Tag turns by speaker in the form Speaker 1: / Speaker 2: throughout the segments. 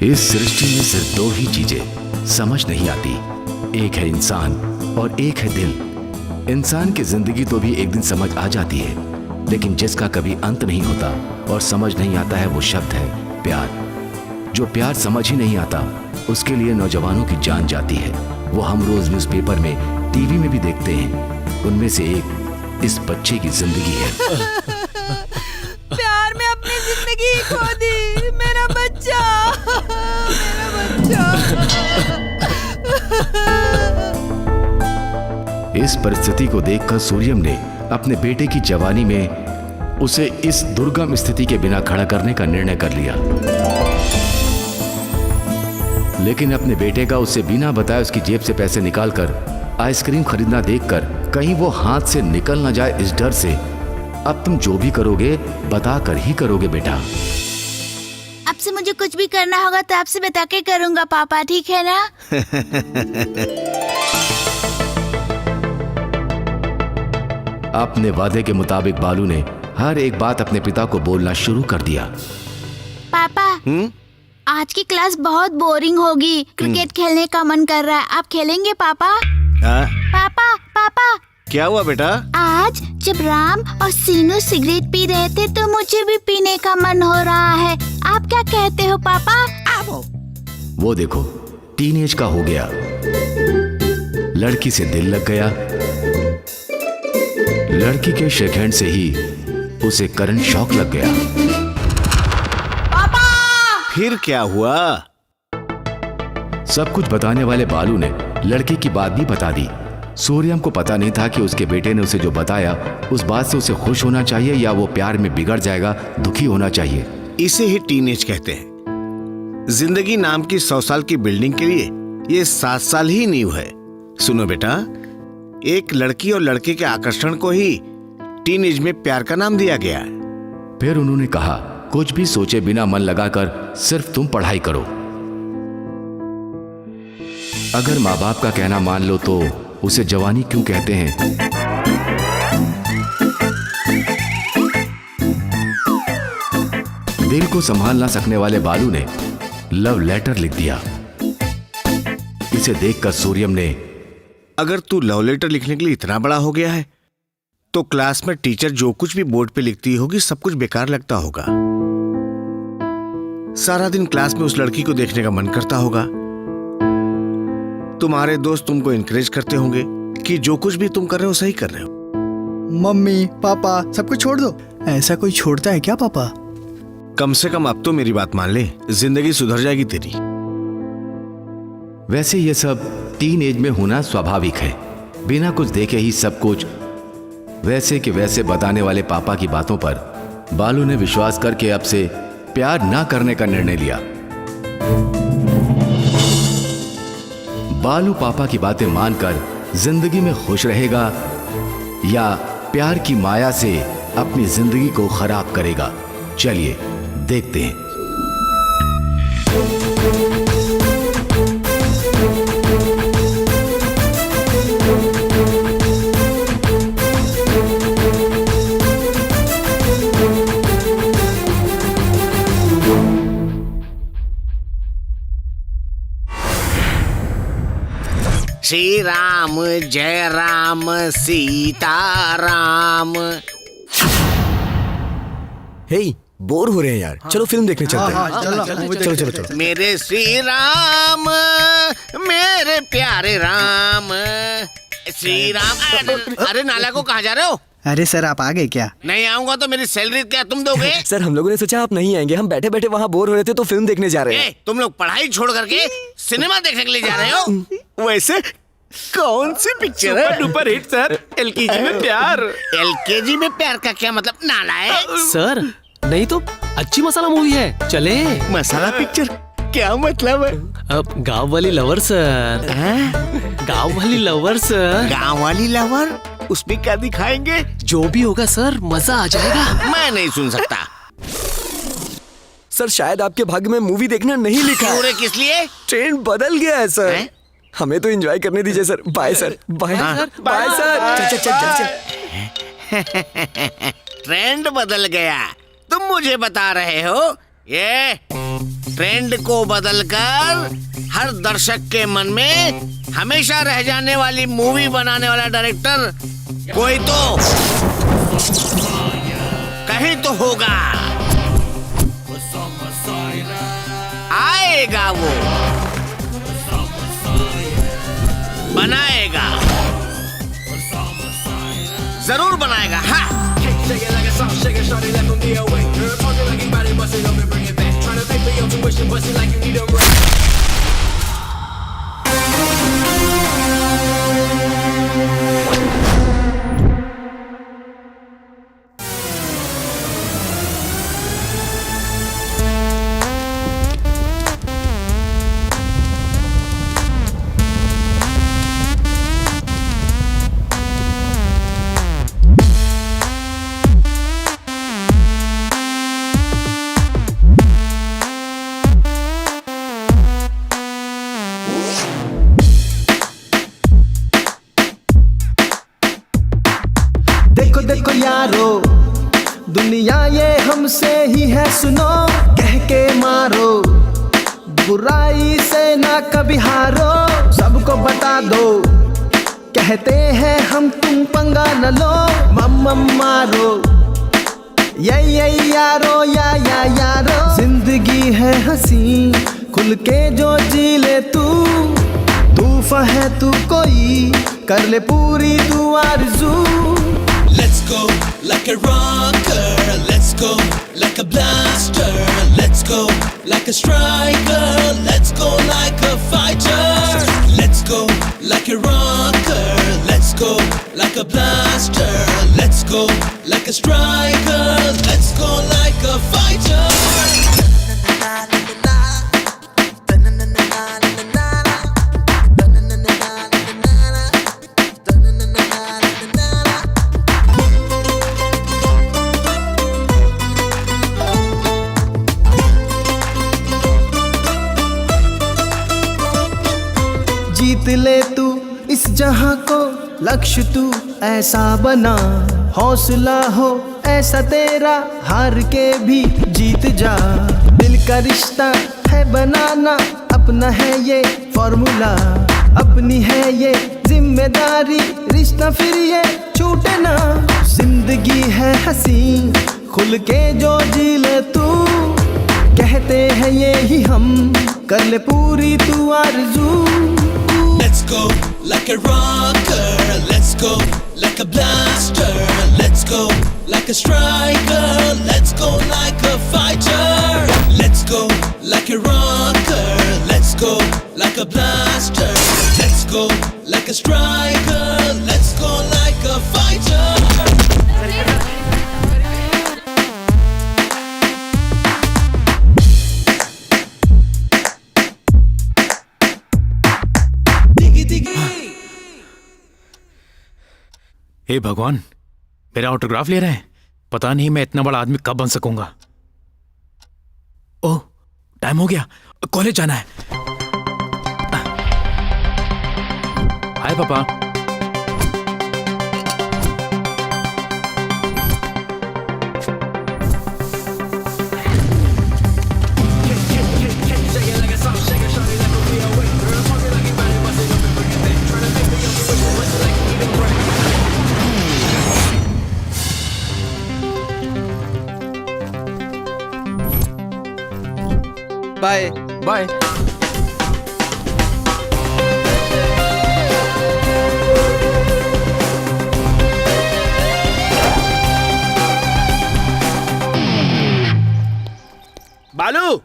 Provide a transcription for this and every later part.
Speaker 1: इस सृष्टि में सिर्फ दो ही चीजें समझ नहीं आती, एक है इंसान और एक है दिल। इंसान की जिंदगी तो भी एक दिन समझ आ जाती है, लेकिन जिसका कभी अंत नहीं होता और समझ नहीं आता है वो शब्द है प्यार। जो प्यार समझ ही नहीं आता उसके लिए नौजवानों की जान जाती है। वो हम रोज न्यूज़पेपर में, टीवी में भी देखते हैं। उनमें से एक इस बच्चे की जिंदगी है।
Speaker 2: प्यार में अपनी जिंदगी खो दी, मेरा बच्चा, मेरा बच्चा।
Speaker 1: इस परिस्थिति को देखकर सूर्यम ने अपने बेटे की जवानी में उसे इस दुर्गम स्थिति के बिना खड़ा करने का निर्णय कर लिया। लेकिन अपने बेटे का उसे बिना बताए उसकी जेब से पैसे निकालकर आइसक्रीम खरीदना देखकर कहीं वो हाथ से निकल ना जाए, इस डर से अब तुम जो भी करोगे बता कर ही करोगे बेटा।
Speaker 3: अब से मुझे कुछ भी करना होगा तो आपसे बता के करूंगा पापा, ठीक है ना?
Speaker 1: अपने वादे के मुताबिक बालू ने हर एक बात अपने पिता को बोलना शुरू कर दिया।
Speaker 3: पापा, आज की क्लास बहुत बोरिंग होगी। क्रिकेट खेलने का मन कर रहा है, आप खेलेंगे पापा? पापा पापा,
Speaker 4: क्या हुआ बेटा?
Speaker 3: आज जब राम और सीनू सिगरेट पी रहे थे तो मुझे भी पीने का मन हो रहा है। आप क्या कहते हो पापा?
Speaker 1: वो देखो टीनेज का हो गया, लड़की से दिल लग गया। लड़की के शेक हैंड से ही उसे करंट शॉक लग गया।
Speaker 2: पापा!
Speaker 4: फिर क्या हुआ?
Speaker 1: सब कुछ बताने वाले बालू ने लड़की की बात भी बता दी। सूर्यम को पता नहीं था कि उसके बेटे ने उसे जो बताया उस बात से उसे खुश होना चाहिए या वो प्यार में बिगड़ जाएगा, दुखी होना चाहिए।
Speaker 4: इसे ही टीनेज कहते हैं। जिंदगी नाम की 100 साल की बिल्डिंग के लिए ये 7 साल ही नींव है। सुनो बेटा, एक लड़की और लड़के के आकर्षण को ही टीनेज में प्यार का नाम दिया गया है।
Speaker 1: फिर उन्होंने कहा, कुछ भी सोचे बिना मन लगाकर सिर्फ तुम पढ़ाई करो। अगर माँ बाप का कहना मान लो तो उसे जवानी क्यों कहते हैं? दिल को संभाल ना सकने वाले बालू ने लव लेटर लिख दिया। इसे देखकर सूर्यम ने,
Speaker 4: अगर तू लव लेटर लिखने के लिए इतना बड़ा हो गया है तो क्लास में टीचर जो कुछ भी बोर्ड पे लिखती होगी सब कुछ बेकार लगता होगा। सारा दिन क्लास में उस लड़की को देखने का मन करता होगा। तुम्हारे दोस्त तुमको इनकरेज करते होंगे कि जो कुछ भी तुम कर रहे हो सही कर रहे हो।
Speaker 5: मम्मी पापा सब कुछ छोड़ दो। ऐसा कोई छोड़ता है क्या पापा?
Speaker 4: कम से कम अब तो मेरी बात मान ले, जिंदगी सुधर जाएगी तेरी।
Speaker 1: वैसे ये सब टीन एज में होना स्वाभाविक है। बिना कुछ देखे ही सब कुछ वैसे के वैसे बताने वाले पापा की बातों पर बालू ने विश्वास करके अब से प्यार ना करने का निर्णय लिया। बालू पापा की बातें मानकर जिंदगी में खुश रहेगा या प्यार की माया से अपनी जिंदगी को खराब करेगा? चलिए देखते हैं।
Speaker 4: श्री राम जय राम सीता राम।
Speaker 6: हे, बोर हो रहे हैं यार, चलो फिल्म देखने चलते हैं। चलो चलो चलो।
Speaker 4: मेरे श्री राम, मेरे प्यारे राम, श्री राम। अरे नाला को कहाँ जा रहे हो?
Speaker 5: अरे सर आप आ गए क्या?
Speaker 4: नहीं आऊंगा तो मेरी सैलरी क्या तुम दोगे?
Speaker 6: सर हम लोगों ने सोचा आप नहीं आएंगे, हम बैठे बैठे वहाँ बोर हो रहे थे तो फिल्म देखने जा रहे हैं।
Speaker 4: तुम लोग पढ़ाई छोड़ करके सिनेमा देखने के लिए जा रहे हो? वैसे कौन सी पिक्चर है?
Speaker 7: सुपर हिट सर, एलकेजी में प्यार।
Speaker 4: एलकेजी में प्यार का क्या मतलब? नालायक
Speaker 7: सर नहीं तो अच्छी मसाला मूवी है, चले।
Speaker 4: मसाला पिक्चर क्या मतलब है?
Speaker 7: अब गाँव वाली लवर सर। गाँव वाली लवर सर।
Speaker 4: गाँव वाली लवर? उसमें क्या दिखाएंगे?
Speaker 7: जो भी होगा सर मजा आ जाएगा।
Speaker 4: मैं नहीं सुन सकता।
Speaker 6: सर शायद आपके भाग्य में मूवी देखना नहीं लिखा है।
Speaker 4: पूरे किस लिए?
Speaker 6: ट्रेंड बदल गया है सर। हमें तो एंजॉय करने दीजिए sir. Bye sir. Bye bye sir. चल चल चल।
Speaker 4: ट्रेंड बदल गया? तुम मुझे बता रहे हो? ये ट्रेंड को बदलकर हर दर्शक के मन में हमेशा रह जाने वाली मूवी बनाने वाला डायरेक्टर कोई तो कहीं तो होगा। आएगा वो, बनाएगा, जरूर बनाएगा। हाँ।
Speaker 8: देखो यारो, दुनिया ये हमसे ही है, सुनो कह के मारो, बुराई से ना कभी हारो, सबको बता दो, कहते हैं हम तुम पंगा न लो, मम मारो, ये यारो या यारो। जिंदगी है हंसी, खुल के जो जी ले तू, तूफा है तू कोई, कर ले पूरी तू आरज़ू।
Speaker 9: Let's go like a rocker, let's go like a blaster, let's go like a striker, let's go like a fighter. Let's go like a rocker, let's go like a blaster, let's go like a striker, let's go like a fighter.
Speaker 8: जीत ले तू इस जहां को, लक्ष्य तू ऐसा बना, हौसला हो ऐसा तेरा, हार के भी जीत जा। दिल का रिश्ता है बनाना, अपना है ये फॉर्मूला, अपनी है ये जिम्मेदारी, रिश्ता फिर ये छूटे ना। जिंदगी है हंसी, खुल के जो जी ले तू, कहते हैं ये ही हम, कर ले पूरी तू आरज़ू।
Speaker 9: Let's go like a rocker, let's go like a blaster, let's go like a striker, let's go like a fighter. Let's go like a rocker, let's go like a blaster, let's go like a striker, let's go like a fighter.
Speaker 7: हे भगवान, मेरा autograph ले रहे हैं। पता नहीं मैं इतना बड़ा आदमी कब बन सकूंगा। ओह, टाइम हो गया, कॉलेज जाना है। हाय पापा।
Speaker 6: Bye bye.
Speaker 4: बालू,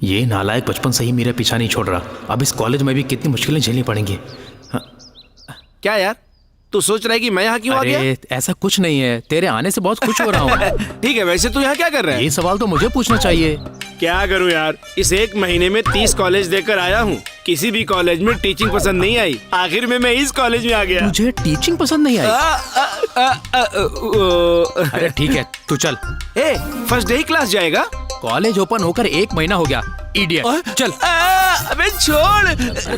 Speaker 7: ये नालायक बचपन से ही मेरा पीछा नहीं छोड़ रहा। अब इस कॉलेज में भी कितनी मुश्किलें झेलनी पड़ेंगी।
Speaker 4: क्या यार, तू सोच रहा है कि मैं यहाँ क्यों आ गया?
Speaker 7: अरे ऐसा कुछ नहीं है, तेरे आने से बहुत खुश हो रहा हूँ।
Speaker 4: ठीक है, वैसे तू यहाँ क्या कर रहा है?
Speaker 7: ये सवाल तो मुझे पूछना चाहिए।
Speaker 10: क्या करूँ यार, इस एक महीने में 30 कॉलेज देकर आया हूँ, किसी भी कॉलेज में टीचिंग पसंद नहीं आई। आखिर में मैं इस कॉलेज में आ गया।
Speaker 7: मुझे टीचिंग पसंद नहीं आई? अरे ठीक है, तू चल।
Speaker 10: फर्स्ट डे ही क्लास जाएगा?
Speaker 7: कॉलेज ओपन होकर 1 महीना हो गया, इडियट। चल।
Speaker 10: अबे छोड़।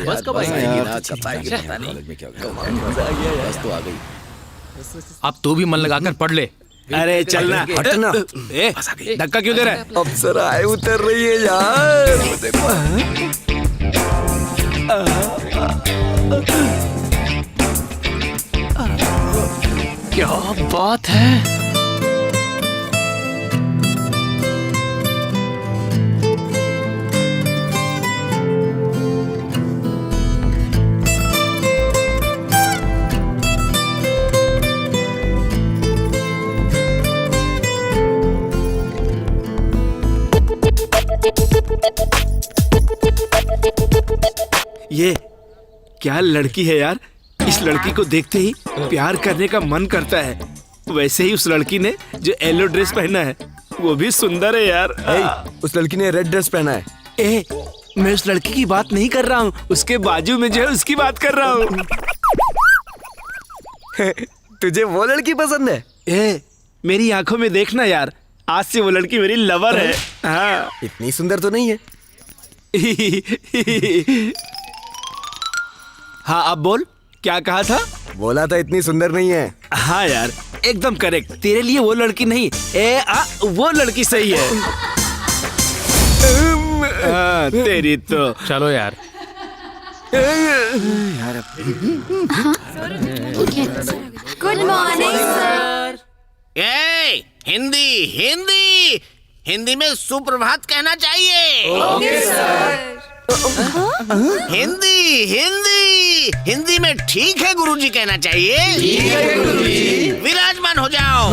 Speaker 7: बस कब आएगी? अब तू भी मन लगाकर पढ़ ले।
Speaker 10: अरे चलना,
Speaker 6: हटना।
Speaker 10: ए, धक्का क्यों दे रहा है?
Speaker 6: अप्सरा आए उतर रही है यार।
Speaker 7: क्या बात है।
Speaker 10: ये क्या लड़की है यार, इस लड़की को देखते ही प्यार करने का मन करता है। वैसे ही उस लड़की ने जो येलो ड्रेस पहना है वो भी सुंदर है यार।
Speaker 6: उस लड़की ने रेड ड्रेस पहना है।
Speaker 10: ए, मैं उस लड़की की बात नहीं कर रहा हूँ, उसके बाजू में जो है उसकी बात कर रहा हूँ।
Speaker 6: तुझे वो लड़की पसंद है?
Speaker 10: ए, मेरी आंखों में देखना यार, आज से वो लड़की मेरी लवर है। हाँ।
Speaker 6: इतनी सुंदर तो नहीं है।
Speaker 10: हाँ, अब बोल, क्या कहा था?
Speaker 6: बोला था इतनी सुंदर नहीं है।
Speaker 10: हाँ यार, एकदम करेक्ट। तेरे लिए वो लड़की नहीं, वो लड़की सही है। तेरी तो।
Speaker 7: चलो यार।
Speaker 2: Good morning sir.
Speaker 4: ए, हिंदी हिंदी हिंदी में सुप्रभात कहना चाहिए।
Speaker 2: Okay sir.
Speaker 4: हिंदी हिंदी हिंदी में ठीक है गुरुजी कहना चाहिए। ठीक है गुरुजी। विराजमान हो जाओ।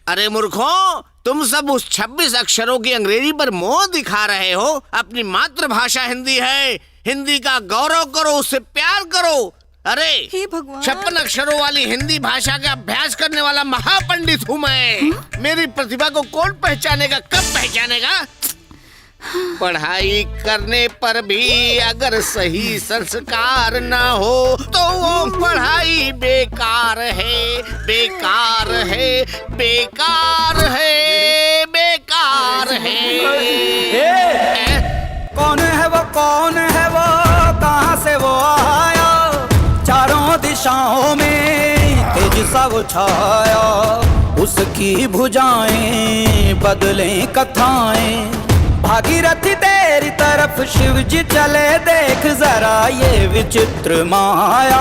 Speaker 4: अरे मूर्खों, तुम सब उस 26 अक्षरों की अंग्रेजी पर मोह दिखा रहे हो। अपनी मातृभाषा हिंदी है, हिंदी का गौरव करो, उससे प्यार करो। अरे
Speaker 2: हे भगवान।
Speaker 4: 56 अक्षरों वाली हिंदी भाषा का अभ्यास करने वाला महापंडित हूँ मैं। मेरी प्रतिभा को कौन पहचानेगा, कब पहचानेगा? पढ़ाई करने पर भी अगर सही संस्कार ना हो तो वो पढ़ाई बेकार है, बेकार है, बेकार है, बेकार है।
Speaker 8: कौन है वो, कौन है वो, कहाँ से वो आया? चारों दिशाओं में तेज सा वो छाया। उसकी भुजाएं बदलें कथाएं, भागीरथी तेरी तरफ शिव जी चले, देख जरा ये विचित्र माया।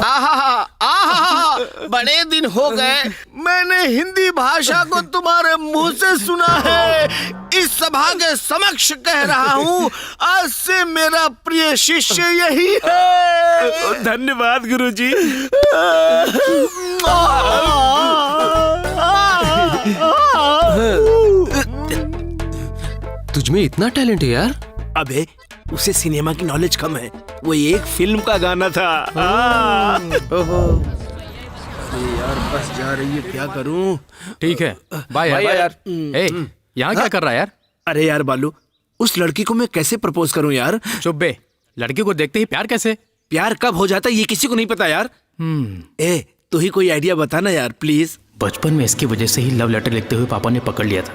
Speaker 4: आहा, आहा, बड़े दिन हो गए मैंने हिंदी भाषा को तुम्हारे मुंह से सुना है। इस सभा के समक्ष कह रहा हूँ, आज से मेरा प्रिय शिष्य यही है।
Speaker 10: धन्यवाद गुरुजी।
Speaker 6: तुझमें इतना टैलेंट है यार।
Speaker 10: अबे, उसे सिनेमा की नॉलेज कम है, वो एक फिल्म का गाना था। यार बस जा रही है, क्या करूं?
Speaker 7: ठीक है, बाय यार। ए, यहाँ क्या कर रहा है यार?
Speaker 10: अरे यार बालू, उस लड़की को मैं कैसे प्रपोज करूं यार?
Speaker 7: चुप बे, लड़की को देखते ही प्यार कैसे?
Speaker 10: प्यार कब हो जाता है ये किसी को नहीं पता यार। ए, तू ही कोई आइडिया बताना यार प्लीज।
Speaker 7: बचपन में इसकी वजह से ही लव लेटर लिखते हुए पापा ने पकड़ लिया था।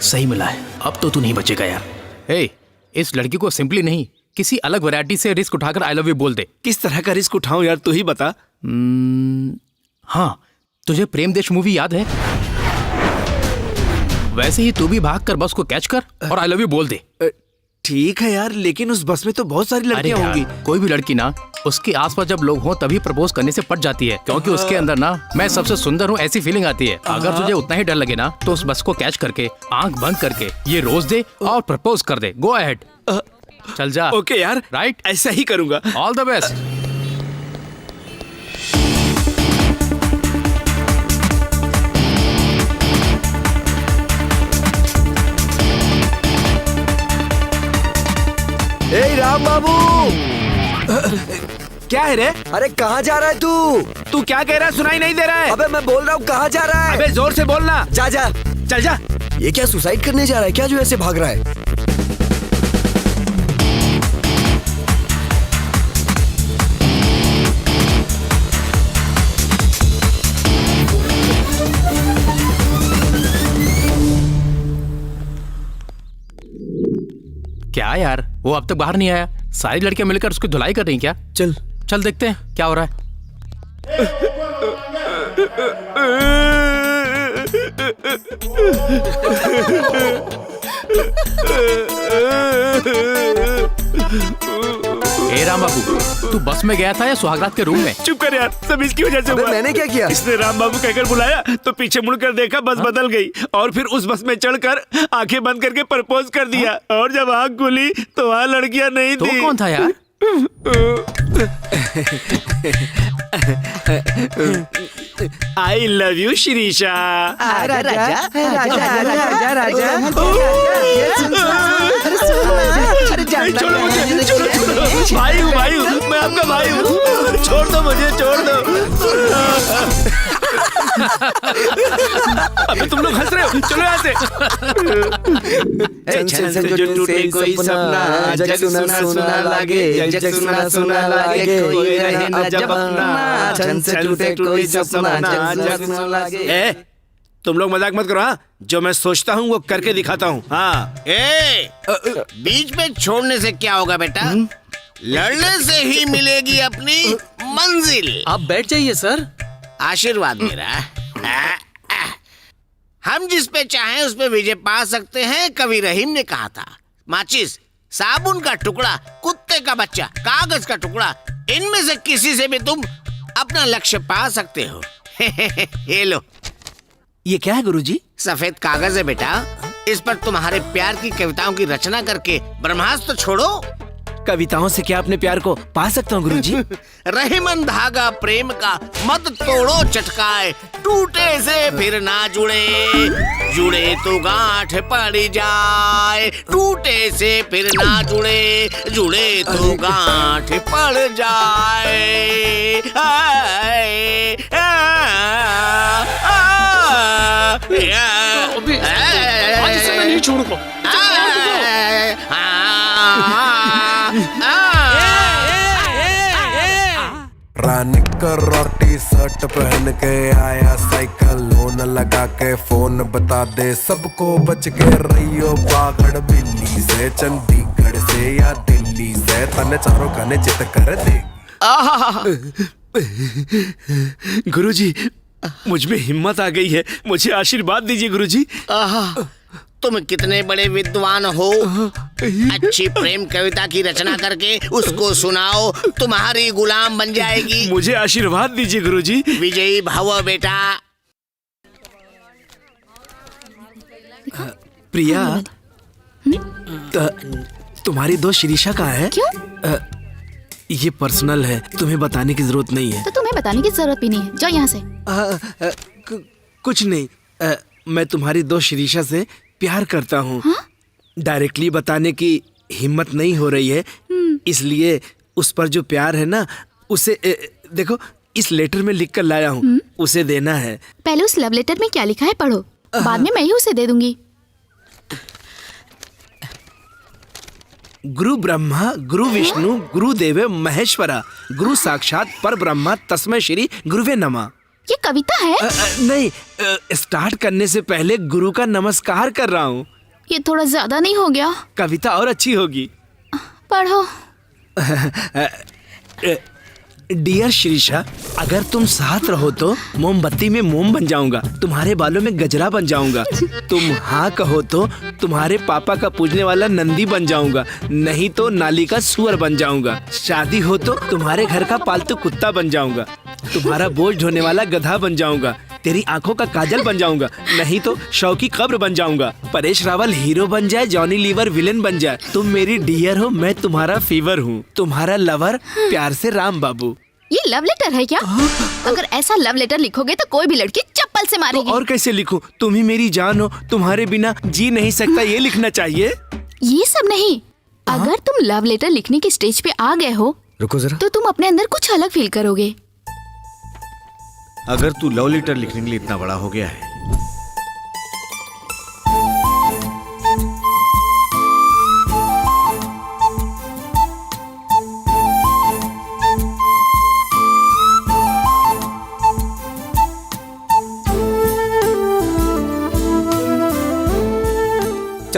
Speaker 7: सही मिला है, अब तो तू नहीं बचेगा यार। ए, इस लड़की को सिंपली नहीं, किसी अलग वैरायटी से रिस्क उठाकर आई लव यू बोल दे।
Speaker 10: किस तरह का रिस्क उठाऊं यार, तू ही बता।
Speaker 7: हाँ, तुझे प्रेम देश मूवी याद है? वैसे ही तू भी भाग कर बस को कैच कर और आई लव यू बोल दे।
Speaker 10: ठीक है यार, लेकिन उस बस में तो बहुत सारी लड़कियां होंगी।
Speaker 7: कोई भी लड़की ना उसके आसपास जब लोग हों तभी प्रपोज करने से पट जाती है, क्योंकि उसके अंदर ना मैं सबसे सुंदर हूँ ऐसी फीलिंग आती है। अगर तुझे उतना ही डर लगे ना तो उस बस को कैच करके आंख बंद करके ये रोज दे और प्रपोज कर दे। गो अहेड, चल जा।
Speaker 10: ओके यार,
Speaker 7: राइट,
Speaker 10: ऐसा ही करूंगा।
Speaker 7: All the best.
Speaker 6: ए राम बाबू,
Speaker 10: क्या है रे?
Speaker 6: अरे कहाँ जा रहा है
Speaker 10: तू क्या कह रहा है? सुनाई नहीं दे रहा है।
Speaker 6: अबे मैं बोल रहा हूँ, कहाँ जा रहा है?
Speaker 10: अबे जोर से बोलना।
Speaker 6: जा जा,
Speaker 10: चल जा।
Speaker 6: ये क्या सुसाइड करने जा रहा है क्या जो ऐसे भाग रहा है?
Speaker 7: क्या यार, वो अब तक बाहर नहीं आया? सारी लड़कियां मिलकर उसकी धुलाई कर रही क्या?
Speaker 6: चल
Speaker 7: चल देखते हैं क्या हो रहा है। हे राम बाबू, तू बस में गया था या सुहागरात के रूम में?
Speaker 10: चुप कर यार, सब इसकी वजह से हुआ।
Speaker 6: मैंने क्या किया?
Speaker 10: इसने राम बाबू कहकर बुलाया तो पीछे मुड़कर देखा, बस बदल गई और फिर उस बस में चढ़कर आंखें बंद करके प्रपोज कर दिया। और जब आंख खुली तो वहाँ लड़कियां नहीं
Speaker 7: तो
Speaker 10: थी।
Speaker 7: कौन था यार?
Speaker 10: I love you Shirisha.
Speaker 8: Raja Raja Raja Raja
Speaker 10: छोड़ो मुझे, छोड़ो छोड़ो, भाई हूँ भाई हूँ, मैं आपका भाई हूँ, छोड़ दो मुझे, छोड़ दो। अबे तुम लोग हंस रहे हो, चलो यहाँ से।
Speaker 6: छन से जो टूटे कोई सपना, जग सुना सुना लागे, जग सुना सुना लागे, कोई रहे न जब अपना। छन से टूटे कोई सपना, जग सुना लागे।
Speaker 10: तुम लोग मजाक मत करो। हाँ, जो मैं सोचता हूँ वो करके दिखाता हूँ। हाँ,
Speaker 4: बीच में छोड़ने से क्या होगा बेटा? लड़ने से ही मिलेगी अपनी मंजिल।
Speaker 6: आप बैठ जाइए सर।
Speaker 4: आशीर्वाद मेरा। हम जिस पे चाहें उस पे विजय पा सकते हैं, कवि रहीम ने कहा था। माचिस, साबुन का टुकड़ा, कुत्ते का बच्चा, कागज का टुकड़ा, इनमें से किसी से भी तुम अपना लक्ष्य पा सकते हो। ये लो।
Speaker 6: ये क्या है गुरुजी?
Speaker 4: सफेद कागज है बेटा, इस पर तुम्हारे प्यार की कविताओं की रचना करके ब्रह्मास्त्र छोड़ो।
Speaker 6: कविताओं से क्या अपने प्यार को पा सकता हूँ गुरुजी?
Speaker 4: रहीमन धागा प्रेम का मत तोड़ो चटकाए, टूटे से फिर ना जुड़े, जुड़े तो गांठ पड़ जाए, टूटे से फिर ना जुड़े, जुड़े तो गांठ पड़ जाए।
Speaker 7: आज से मैं नहीं छोड़ूंगा।
Speaker 11: रानी का रोटी शर्ट पहन के आया साइकिल, लोन लगा के फोन बता दे सबको, बच के रहियो बागड़ बिल्ली से, चंडीगढ़ से या दिल्ली से, तने चारों खाने चित कर दे।
Speaker 10: गुरुजी, मुझ में हिम्मत आ गई है, मुझे आशीर्वाद दीजिए गुरुजी।
Speaker 4: तुम कितने बड़े विद्वान हो। अच्छी प्रेम कविता की रचना करके उसको सुनाओ, तुम्हारी गुलाम बन जाएगी।
Speaker 10: मुझे आशीर्वाद दीजिए गुरुजी।
Speaker 4: विजयी भव बेटा।
Speaker 10: प्रिया, तुम्हारी दोस्त शिरीषा कहाँ है?
Speaker 3: क्यों?
Speaker 10: ये पर्सनल है, तुम्हें बताने की जरूरत नहीं है।
Speaker 3: तो तुम्हें बताने की जरूरत भी नहीं है, जाओ यहाँ से।
Speaker 10: कुछ नहीं, मैं तुम्हारी दोस्त शिरीषा से प्यार करता हूँ। डायरेक्टली बताने की हिम्मत नहीं हो रही है, इसलिए उस पर जो प्यार है ना, उसे देखो इस लेटर में लिख कर लाया हूँ, उसे देना है।
Speaker 3: पहले उस लव लेटर में क्या लिखा है पढ़ो, बाद में मैं ही उसे दे दूंगी।
Speaker 10: गुरु ब्रह्मा गुरु विष्णु गुरु देव महेश्वरा, गुरु साक्षात पर ब्रह्मा तस्मै श्री गुरुवे नमः।
Speaker 3: ये कविता है?
Speaker 10: नहीं, स्टार्ट करने से पहले गुरु का नमस्कार कर रहा हूँ।
Speaker 3: ये थोड़ा ज्यादा नहीं हो गया?
Speaker 10: कविता और अच्छी होगी।
Speaker 3: पढ़ो।
Speaker 10: डियर शिरीषा, अगर तुम साथ रहो तो मोमबत्ती में मोम बन जाऊंगा, तुम्हारे बालों में गजरा बन जाऊंगा। तुम हाँ कहो तो तुम्हारे पापा का पूजने वाला नंदी बन जाऊंगा, नहीं तो नाली का सुअर बन जाऊंगा। शादी हो तो तुम्हारे घर का पालतू कुत्ता बन जाऊंगा, तुम्हारा बोझ ढोने वाला गधा बन जाऊंगा, तेरी आंखों का काजल बन जाऊंगा, नहीं तो शव की कब्र बन जाऊंगा। परेश रावल हीरो बन जाए, जॉनी लीवर विलेन बन जाए, तुम मेरी डियर हो, मैं तुम्हारा फीवर हूँ, तुम्हारा लवर, प्यार से राम बाबू।
Speaker 3: ये लव लेटर है क्या? अगर ऐसा लव लेटर लिखोगे तो कोई भी लड़की चप्पल से मारेगी।
Speaker 10: तो और कैसे लिखूं? तुम ही मेरी जान हो, तुम्हारे बिना जी नहीं सकता, ये लिखना चाहिए।
Speaker 3: ये सब नहीं, अगर तुम लव लेटर लिखने की स्टेज पे आ गए हो,
Speaker 6: रुको जरा,
Speaker 3: तो तुम अपने अंदर कुछ अलग फील करोगे।
Speaker 4: अगर तू लव लेटर लिखने के लिए इतना बड़ा हो गया है,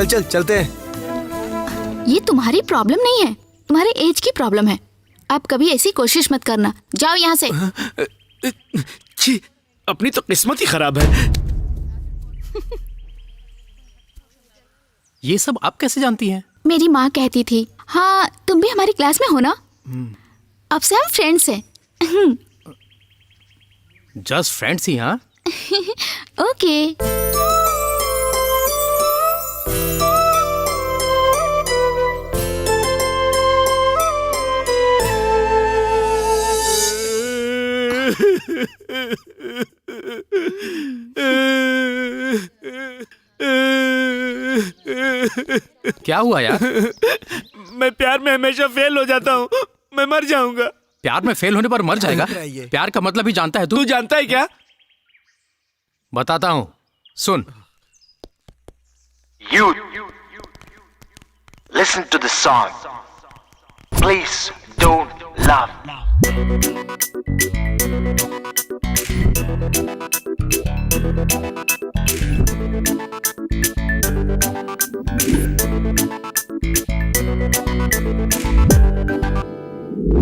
Speaker 6: चल चलते हैं।
Speaker 3: ये तुम्हारी प्रॉब्लम नहीं है, तुम्हारे एज की प्रॉब्लम है। अब कभी ऐसी कोशिश मत करना, जाओ यहाँ से।
Speaker 10: छी, अपनी तो किस्मत ही खराब है।
Speaker 7: ये सब आप कैसे जानती हैं?
Speaker 3: मेरी माँ कहती थी। हाँ, तुम भी हमारी क्लास में हो ना? अब से हम फ्रेंड्स हैं।
Speaker 7: जस्ट फ्रेंड्स ही? हाँ
Speaker 3: ओके।
Speaker 7: क्या हुआ यार?
Speaker 10: मैं प्यार में हमेशा फेल हो जाता हूँ, मैं मर जाऊंगा।
Speaker 7: प्यार में फेल होने पर मर जाएगा? प्यार का मतलब ही जानता है तू?
Speaker 10: तू जानता है क्या?
Speaker 7: बताता हूँ, सुन।
Speaker 12: You listen to the song. Please don't laugh.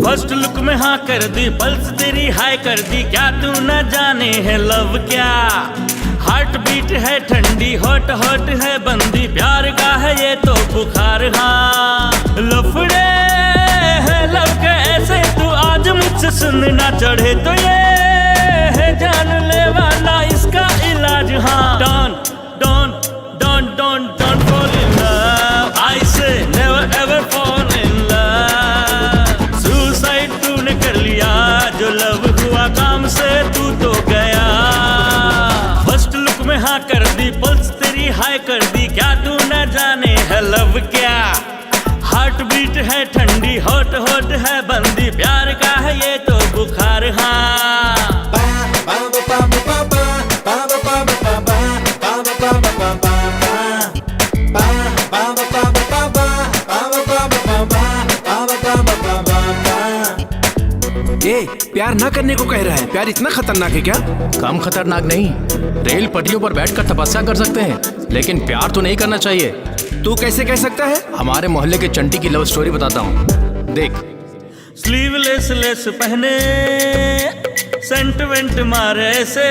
Speaker 13: First look में हाँ कर दी, पल्स तेरी हाई कर दी, क्या तू न जाने है लव क्या? हार्ट बीट है ठंडी, हॉट हॉट है बंदी, प्यार का है ये तो बुखार। हाँ लफड़े है लव के ऐसे, तू आज मुझसे सुनना चढ़े तो ये है जान लेवा ना इसका इलाज। हाँ don't don't don't don't don't fall in love, I say never ever fall in love. Suicide तूने कर लिया, जो लव हुआ काम से तू तो गया। फर्स्ट लुक में हाँ कर दी, पल्स तेरी हाई कर दी, क्या तू न जाने है लव क्या? हार्ट बीट है ठंडी, हॉट हॉट है बंदी, प्यार का है ये तो बुखार। हाँ
Speaker 10: ए, प्यार ना करने को कह रहा है। प्यार इतना खतरनाक है क्या?
Speaker 7: कम खतरनाक नहीं, रेल पटरियों पर बैठकर तपस्या कर सकते हैं, लेकिन प्यार तो नहीं करना चाहिए।
Speaker 10: तू कैसे कह सकता है?
Speaker 7: हमारे मोहल्ले के चंटी की लव स्टोरी बताता हूँ, देख।
Speaker 13: स्लीवलेस लेस पहने, सेंट वेंट मारे से,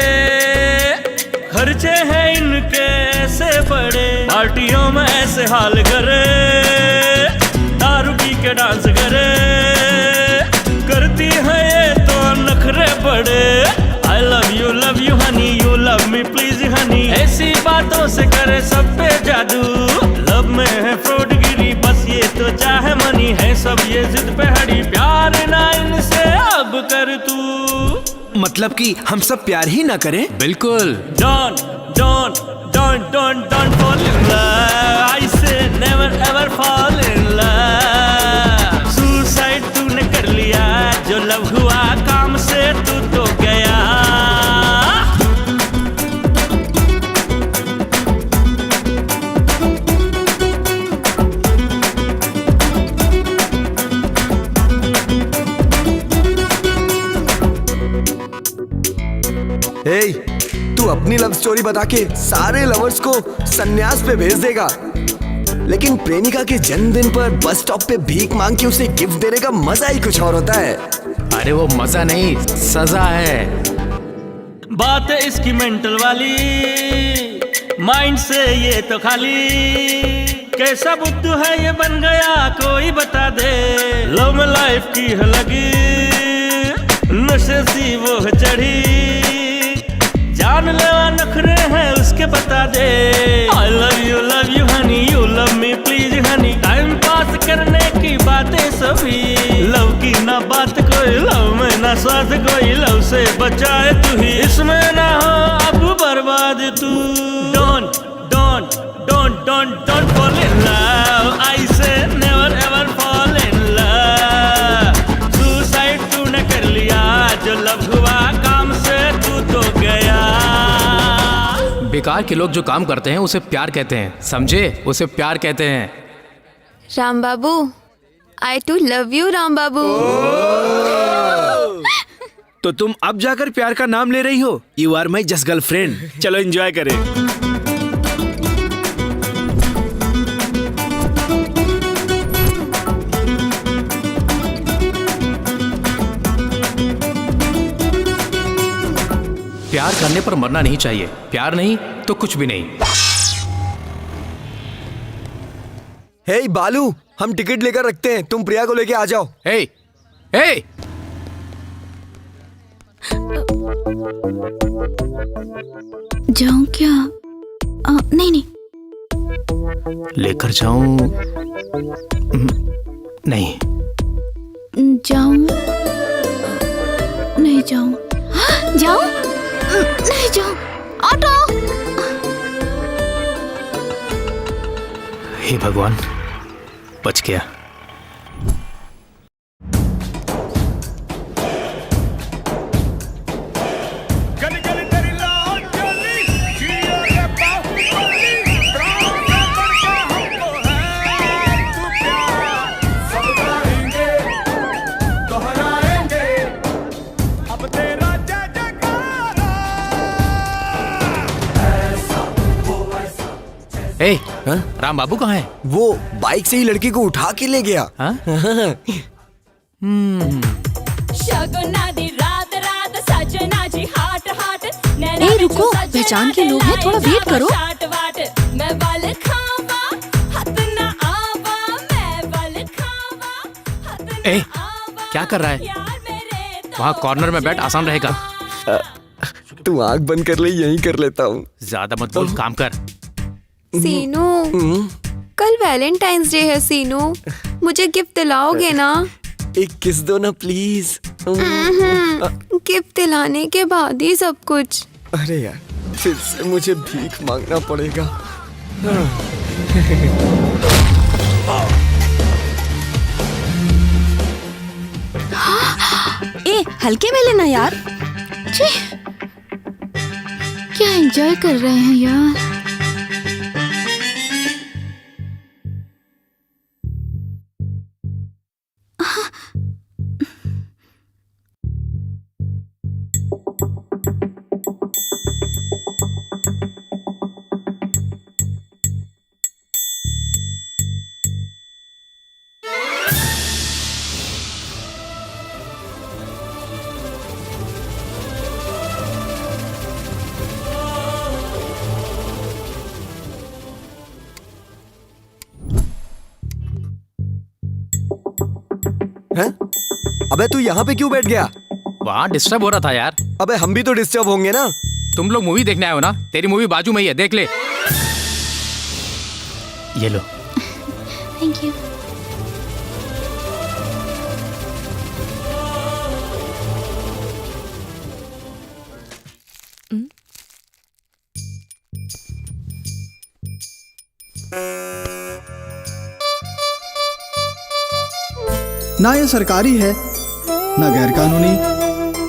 Speaker 13: खर्चे हैं इनके ऐसे बड़े, पार्टियों में ऐसे हाल करे, दारू पी के डांस करे, करती है ये तो नखरे बड़े। I love you honey, you love me please honey, ऐसी बातों से करे सब पे जादू। लव में है फ्रॉड गिरी, बस ये तो चाहे मनी है, सब ये जिद पे हड़ी, प्यार ना इनसे अब कर तू।
Speaker 10: मतलब कि हम सब प्यार ही ना करें?
Speaker 7: बिल्कुल।
Speaker 13: Don't fall in love, I say never ever fall in love। Suicide तूने कर लिया, जो लव हुआ काम से तू तो गया।
Speaker 6: hey, तू अपनी लव स्टोरी बता के सारे लवर्स को सन्यास पे भेज देगा, लेकिन प्रेमिका के जन्मदिन पर बस स्टॉप पे भीख मांग के उसे गिफ्ट देने का मजा ही कुछ और होता है।
Speaker 7: अरे वो मजा नहीं, सजा है।
Speaker 13: बात है इसकी मेंटल वाली, माइंड से ये तो खाली, कैसा बुद्धू है ये बन गया कोई बता दे। लव में लाइफ की है लगी, नशे सी वो है चढ़ी, जान लेवा नखरे हैं उसके बता दे। I love you honey, you love me please honey, time pass करने की बातें सभी, लव की ना बात कोई, लव में ना साथ कोई, लव से बचाए तू ही, इसमें ना हो अब बर्बाद तू। Don't fall in love, I say never ever fall in love। Suicide तूने कर लिया, जो लव हुआ काम से तू तो गया।
Speaker 7: बेकार के लोग जो काम करते हैं उसे प्यार कहते हैं, समझे? उसे प्यार कहते हैं।
Speaker 2: राम बाबू, I too love you Ram बाबू।
Speaker 10: तो तुम अब जाकर प्यार का नाम ले रही हो? You are my just girlfriend। चलो एंजॉय करें।
Speaker 7: प्यार करने पर मरना नहीं चाहिए। प्यार नहीं तो कुछ भी नहीं।
Speaker 6: हे बालू, हम टिकट लेकर रखते हैं, तुम प्रिया को लेके आ जाओ।
Speaker 7: हे हे
Speaker 3: जाऊं क्या? नहीं नहीं।
Speaker 7: लेकर जाऊं? नहीं।
Speaker 3: जाऊं? नहीं जाऊं। जाऊं? नहीं जाऊं। ऑटो!
Speaker 7: हे भगवान, बच गया। ए, राम बाबू कहाँ है?
Speaker 6: वो बाइक से ही लड़की को उठा के ले गया।
Speaker 2: ए रुको, पहचान के लोग हैं, थोड़ा वेट करो।
Speaker 7: ए, क्या कर रहा है? वहाँ कॉर्नर में बैठ, आसान रहेगा।
Speaker 6: तू आंख बंद कर ले, यहीं कर लेता हूँ।
Speaker 7: ज्यादा मत बोल, काम कर।
Speaker 14: सीनू, कल वैलेंटाइंस डे है सीनू, मुझे गिफ्ट दिलाओगे ना?
Speaker 6: एक किस दो ना प्लीज।
Speaker 14: गिफ्ट दिलाने के बाद ही सब कुछ।
Speaker 6: अरे यार, फिर से मुझे भीख मांगना पड़ेगा।
Speaker 2: ए, हल्के में लेना यार।
Speaker 3: क्या एंजॉय कर रहे हैं यार।
Speaker 6: हैं? अबे तू यहाँ पे क्यों बैठ गया?
Speaker 7: वहाँ डिस्टर्ब हो रहा था यार।
Speaker 6: अबे हम भी तो डिस्टर्ब होंगे ना।
Speaker 7: तुम लोग मूवी देखने आए हो ना? तेरी मूवी बाजू में ही है, देख ले। ये लो।
Speaker 3: Thank you.
Speaker 5: ना ये सरकारी है ना गैर कानूनी,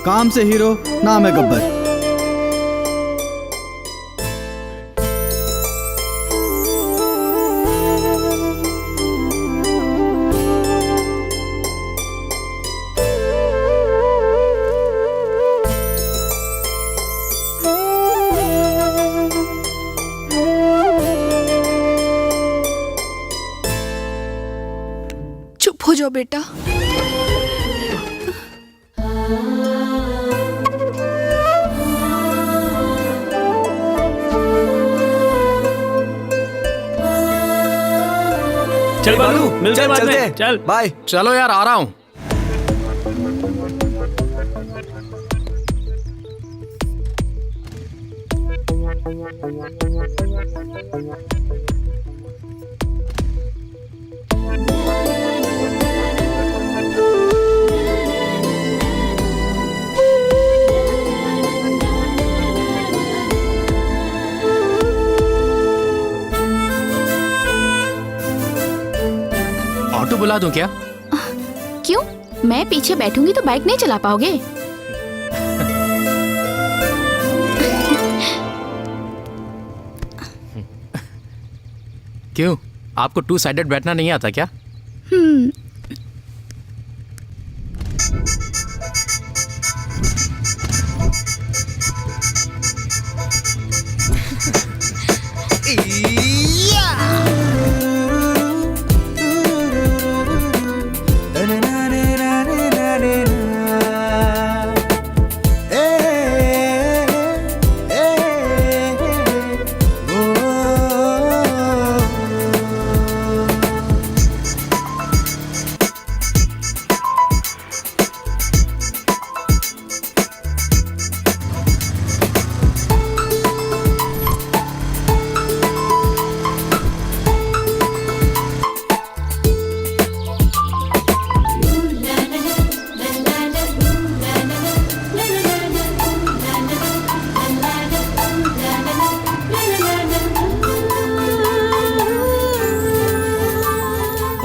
Speaker 5: काम से हीरो ना मैं गब्बर।
Speaker 14: चुप हो जाओ बेटा।
Speaker 13: चल बालू, मिलते हैं बाद
Speaker 6: चलते
Speaker 13: में।
Speaker 6: हैं।
Speaker 13: चल
Speaker 6: बाय।
Speaker 7: चलो यार, आ रहा हूँ। ऑटो बुला दूं क्या?
Speaker 3: क्यों? मैं पीछे बैठूंगी तो बाइक नहीं चला पाओगे?
Speaker 7: क्यों, आपको टू साइडेड बैठना नहीं आता क्या?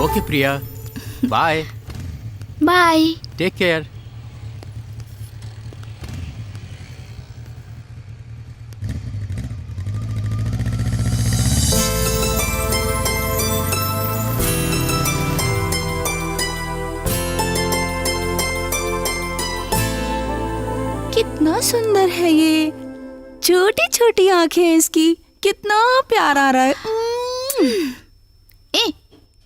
Speaker 7: Okay Priya, bye
Speaker 3: bye.
Speaker 7: Take care.
Speaker 2: कितना सुंदर है ये, छोटी छोटी आंखें हैं इसकी, कितना प्यार आ रहा है।
Speaker 3: ए,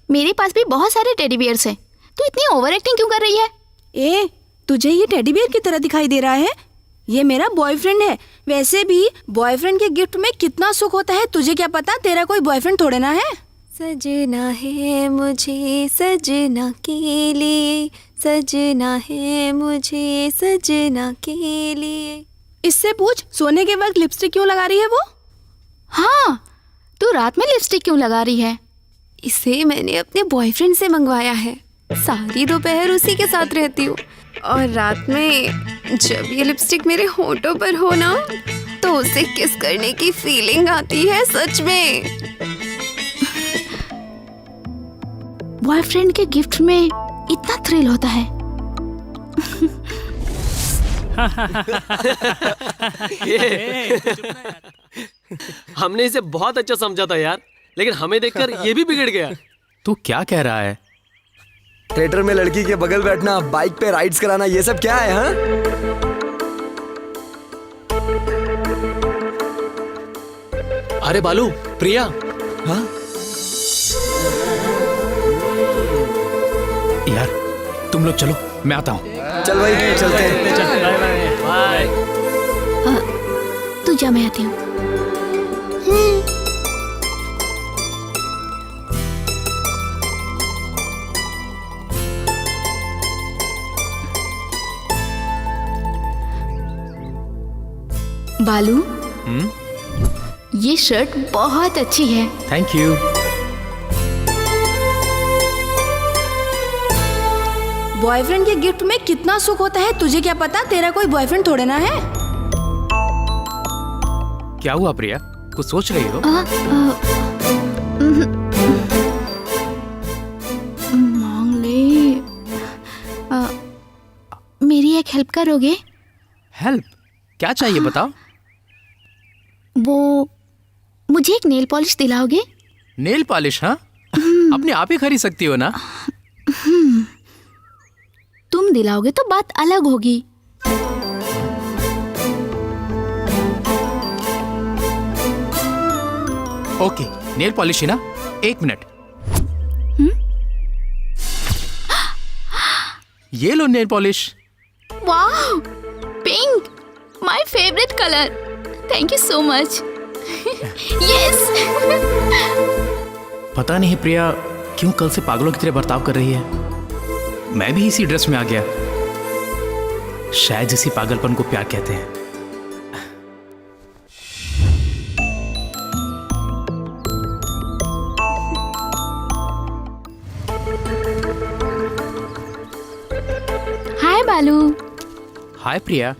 Speaker 3: मेरे पास भी बहुत सारे टेडी बियर्स हैं। तू इतनी ओवर एक्टिंग क्यों कर रही है?
Speaker 2: ए, तुझे ये टेडी बियर की तरह दिखाई दे रहा है? ये मेरा बॉयफ्रेंड है। वैसे भी बॉयफ्रेंड के गिफ्ट में कितना सुख होता है, तुझे क्या पता? तेरा कोई बॉयफ्रेंड थोड़े ना है।
Speaker 14: सजना है मुझे सजना के लिए, सजना है मुझे सजना के लिए।
Speaker 2: इससे पूछ, सोने के वक्त लिपस्टिक क्यों लगा रही है वो?
Speaker 3: हाँ, तू रात में लिपस्टिक क्यों लगा रही है?
Speaker 14: इसे मैंने अपने बॉयफ्रेंड से मंगवाया है। सारी दोपहर उसी के साथ रहती हूँ और रात में जब ये लिपस्टिक मेरे होठों पर हो ना, तो उसे किस करने की फीलिंग आती है सच में।
Speaker 3: बॉयफ्रेंड के गिफ्ट में इतना थ्रिल होता है।
Speaker 15: हमने इसे बहुत अच्छा समझा था यार, लेकिन हमें देखकर ये भी बिगड़ गया।
Speaker 7: तू क्या कह रहा है?
Speaker 6: थिएटर में लड़की के बगल बैठना, बाइक पे राइड्स कराना, ये सब क्या है? हाँ,
Speaker 15: अरे बालू, प्रिया।
Speaker 6: हाँ?
Speaker 7: यार तुम लोग चलो, मैं आता हूँ।
Speaker 6: चल भाई, चलते हैं।
Speaker 15: बाय।
Speaker 3: तू जा, मैं आती हूँ। बालू, ये शर्ट बहुत अच्छी है।
Speaker 7: Thank you.
Speaker 2: बॉयफ्रेंड के गिफ्ट में कितना सुख होता है, तुझे क्या पता? तेरा कोई बॉयफ्रेंड थोड़े ना है।
Speaker 7: क्या हुआ प्रिया, कुछ सोच रही हो?
Speaker 3: मांग ले। मेरी एक हेल्प करोगे?
Speaker 7: हेल्प? क्या चाहिए बताओ।
Speaker 3: वो मुझे एक नेल पॉलिश दिलाओगे?
Speaker 7: Nail polish? हाँ, अपने आप ही खरीद सकती हो ना।
Speaker 3: तुम दिलाओगे तो बात अलग होगी।
Speaker 7: ओके, नेल पॉलिश ही ना। 1 मिनट। ये लो नेल पॉलिश।
Speaker 3: वाह, pink, my favourite colour. Thank you so much. Yes.
Speaker 7: पता नहीं प्रिया क्यों कल से पागलों की तरह बर्ताव कर रही है। मैं भी इसी ड्रेस में आ गया। शायद इसी पागलपन को प्यार कहते हैं।
Speaker 3: हाय बालू।
Speaker 7: हाय प्रिया।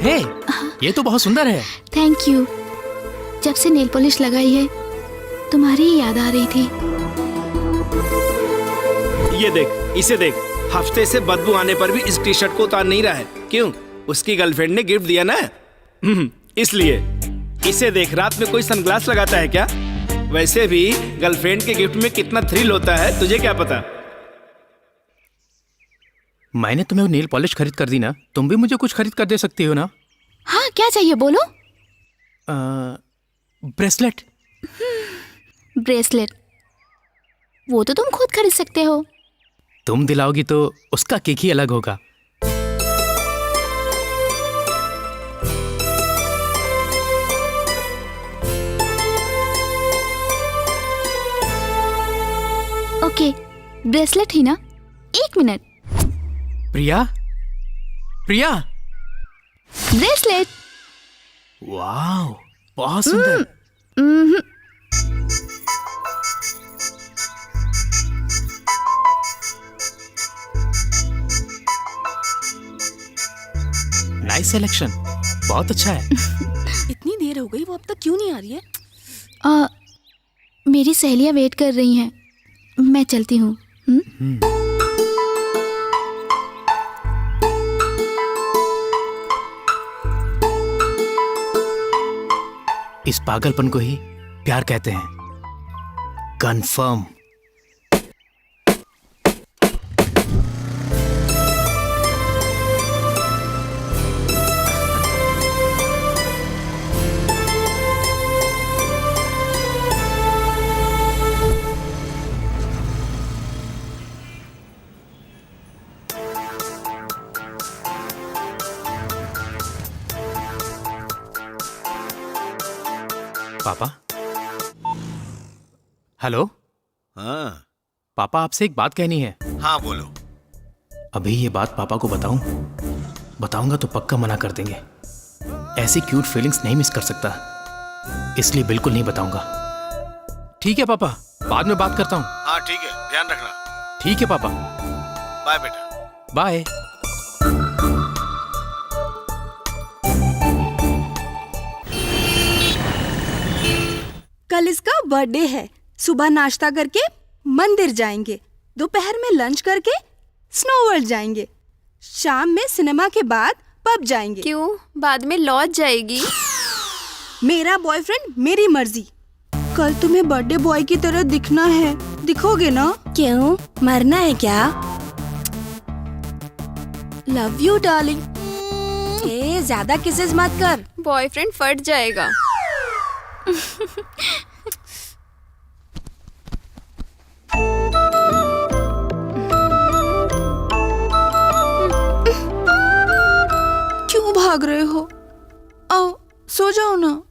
Speaker 7: हे, ये तो बहुत सुंदर है।
Speaker 3: Thank you. जब से नेल पॉलिश लगाई है तुम्हारी ही याद आ रही थी।
Speaker 10: ये देख, इसे देख, हफ्ते से बदबू आने पर भी इस टी शर्ट को उतार नहीं रहा है। क्यों? उसकी गर्लफ्रेंड ने गिफ्ट दिया ना, इसलिए। इसे देख, रात में कोई सनग्लास लगाता है क्या? वैसे भी गर्लफ्रेंड के गिफ्ट में कितना थ्रिल होता है, तुझे क्या पता?
Speaker 7: मैंने तुम्हें नेल पॉलिश खरीद कर दी ना, तुम भी मुझे कुछ खरीद कर दे सकती हो ना।
Speaker 3: हाँ, क्या चाहिए बोलो।
Speaker 7: ब्रेसलेट।
Speaker 3: ब्रेसलेट? वो तो तुम खुद खरीद सकते हो।
Speaker 7: तुम दिलाओगी तो उसका केक ही अलग होगा।
Speaker 3: ओके, ब्रेसलेट ही ना। 1 मिनट।
Speaker 7: प्रिया, प्रिया।
Speaker 3: ब्रेसलेट।
Speaker 7: वाह, बहुत सुंदर। नाइस सिलेक्शन, बहुत अच्छा है।
Speaker 2: इतनी देर हो गई, वो अब तक क्यों नहीं आ रही है?
Speaker 3: मेरी सहेलियां वेट कर रही हैं, मैं चलती हूँ।
Speaker 7: इस पागलपन को ही प्यार कहते हैं। कंफर्म। पापा। हेलो।
Speaker 4: हाँ
Speaker 7: पापा, आपसे एक बात कहनी है।
Speaker 4: हाँ बोलो।
Speaker 7: अभी ये बात पापा को बताऊंगा तो पक्का मना कर देंगे। ऐसी क्यूट फीलिंग्स नहीं मिस कर सकता, इसलिए बिल्कुल नहीं बताऊंगा। ठीक है पापा, बाद में बात करता हूँ।
Speaker 4: हाँ ठीक है, ध्यान रखना।
Speaker 7: ठीक है पापा।
Speaker 4: बाय बेटा।
Speaker 7: बाय।
Speaker 2: कल इसका बर्थडे है। सुबह नाश्ता करके मंदिर जाएंगे, दोपहर में लंच करके स्नो वर्ल्ड जाएंगे, शाम में सिनेमा के बाद पब जाएंगे।
Speaker 14: क्यों? बाद में लॉज जाएगी?
Speaker 2: मेरा बॉयफ्रेंड मेरी मर्जी। कल तुम्हें बर्थडे बॉय की तरह दिखना है, दिखोगे ना? क्यों, मरना है क्या? Love you darling. ज्यादा किसेस मत कर,
Speaker 14: बॉयफ्रेंड फट जाएगा।
Speaker 2: क्यों भाग रहे हो? आओ सो जाओ ना।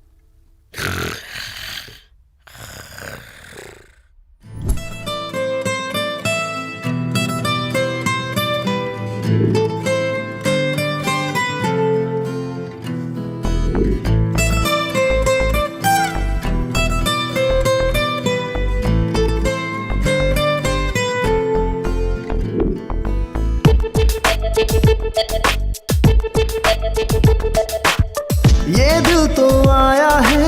Speaker 8: ये दिल तो आया है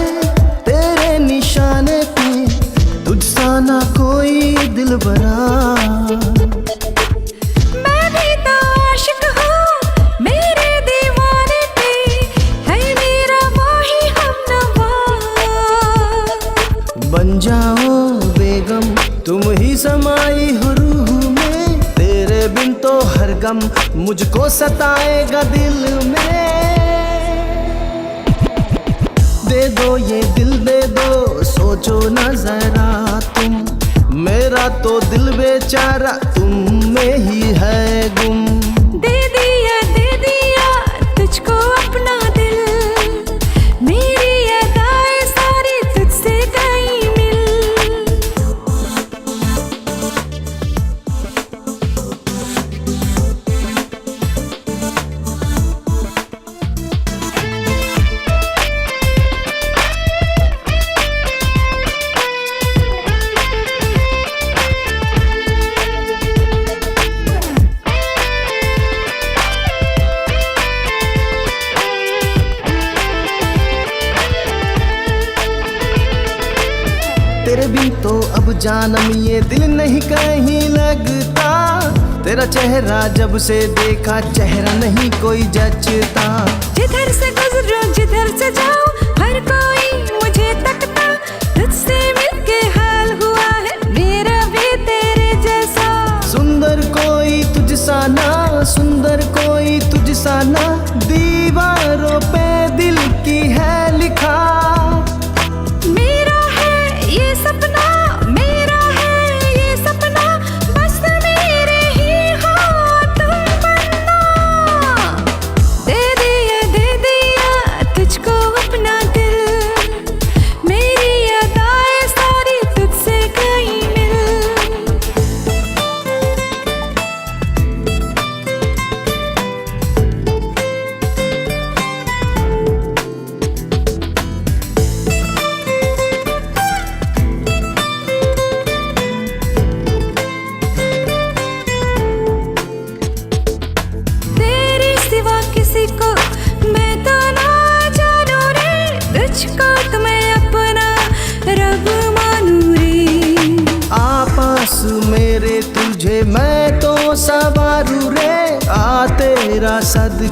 Speaker 8: तेरे निशाने पे, तुझसा ना कोई दिल बरा।
Speaker 16: मैं भी तो आशिक हूँ मेरे दीवाने पे, है मेरा वही हमनवा।
Speaker 8: बन जाओ बेगम तुम ही समाई हो रूह में, तेरे बिन तो हर गम मुझको सताएगा दिल में। दे दो ये दिल दे दो, सोचो ना जरा तुम, मेरा तो दिल बेचारा तुम में ही है गुम।
Speaker 16: दे दिया तुझको अपना दिल, मेरी अदाएं सारी तुझसे कहीं मिल।
Speaker 8: तेरे बिन तो अब जानम ये दिल नहीं कहीं लगता, तेरा चेहरा जब से देखा चेहरा नहीं कोई जचता।
Speaker 16: जिधर से गुजरो जिधर से जाओ हर कोई मुझे तकता, तुझसे मिलके हाल हुआ है मेरा भी तेरे जैसा।
Speaker 8: सुंदर कोई तुझसा ना, सुंदर कोई तुझसा ना, दीवारों पे दिल की है लिखा।
Speaker 16: मेरा है ये सपना, मेरा है ये सपना, बस मेरे ही हो तुम बनना। दे दिया तुझको अपना दिल, मेरी अदाएं सारी तुझसे कहीं मिल।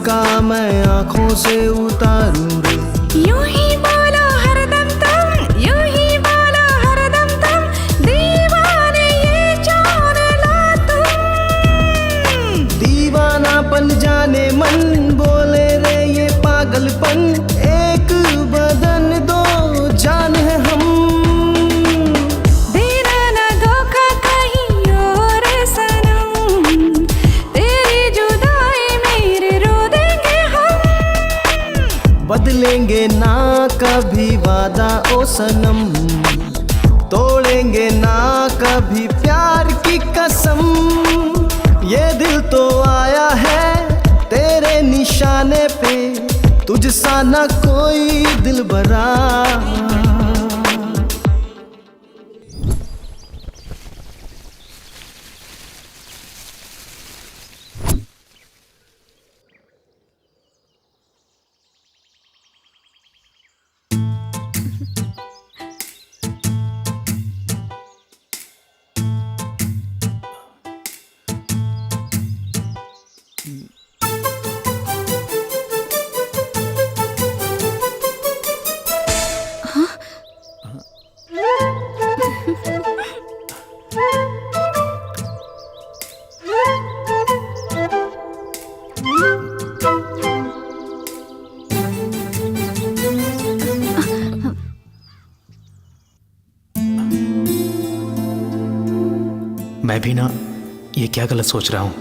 Speaker 8: का मैं आंखों से उतारूं रे।
Speaker 16: यूं ही बोलो हरदम तुम, यूं ही बोलो हरदम तुम, दीवाने ये जान ला तुम।
Speaker 8: दीवानापन जाने मन, बोले रे ये पागलपन, एक बदन दो जान है हम।
Speaker 16: देना ना धोखा कहीं और सनम, तेरी जुदाई मेरे रो देंगे हम।
Speaker 8: बदलेंगे ना कभी वादा ओ सनम, तोड़ेंगे ना कभी प्यार की कसम। ये दिल तो आया है तेरे निशाने पे, तुझसा ना कोई दिलबरा।
Speaker 7: मैं भी ना ये क्या गलत सोच रहा हूँ।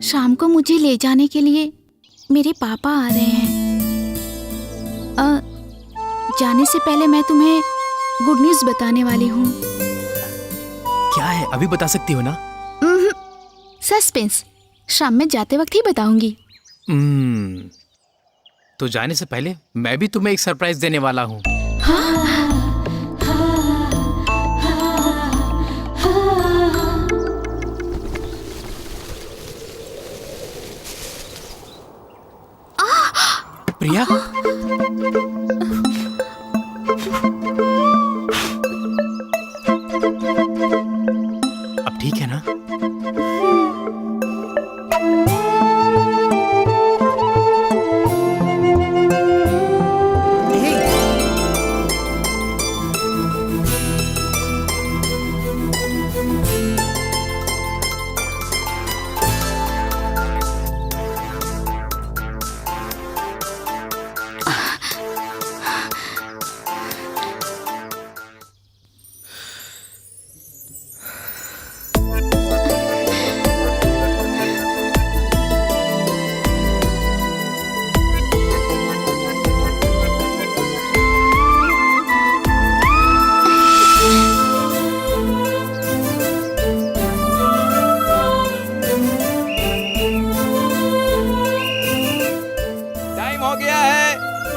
Speaker 3: शाम को मुझे ले जाने के लिए मेरे पापा आ रहे हैं। जाने से पहले मैं तुम्हें गुड न्यूज़ बताने वाली हूँ।
Speaker 7: क्या है, अभी बता सकती हो ना?
Speaker 3: सस्पेंस, शाम में जाते वक्त ही बताऊंगी।
Speaker 7: तो जाने से पहले मैं भी तुम्हें एक सरप्राइज देने वाला हूँ। प्रिया, अब ठीक है ना?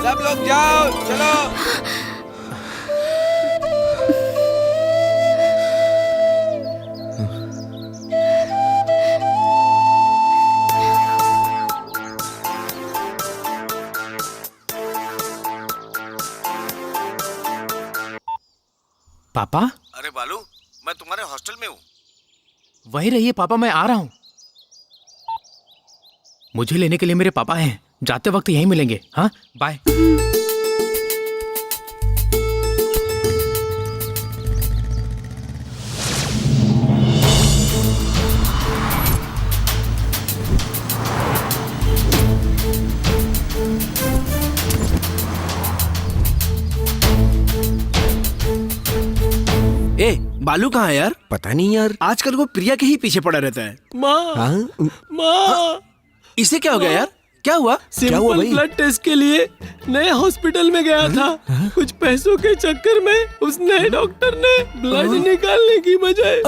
Speaker 10: सब लोग जाओ, चलो।
Speaker 7: पापा?
Speaker 4: अरे बालू, मैं तुम्हारे हॉस्टल में हूँ।
Speaker 7: वही रहिए पापा, मैं आ रहा हूँ। मुझे लेने के लिए मेरे पापा हैं, जाते वक्त यहीं मिलेंगे। हाँ, बाय।
Speaker 10: ए, बालू कहाँ है यार?
Speaker 6: पता नहीं यार,
Speaker 10: आजकल वो प्रिया के ही पीछे पड़ा रहता है।
Speaker 15: माँ,
Speaker 10: इसे क्या हो गया यार? क्या हुआ?
Speaker 15: सिंपल ब्लड टेस्ट के लिए नए हॉस्पिटल में गया था। कुछ पैसों के चक्कर में उस नए डॉक्टर ने ब्लड निकालने की बजाय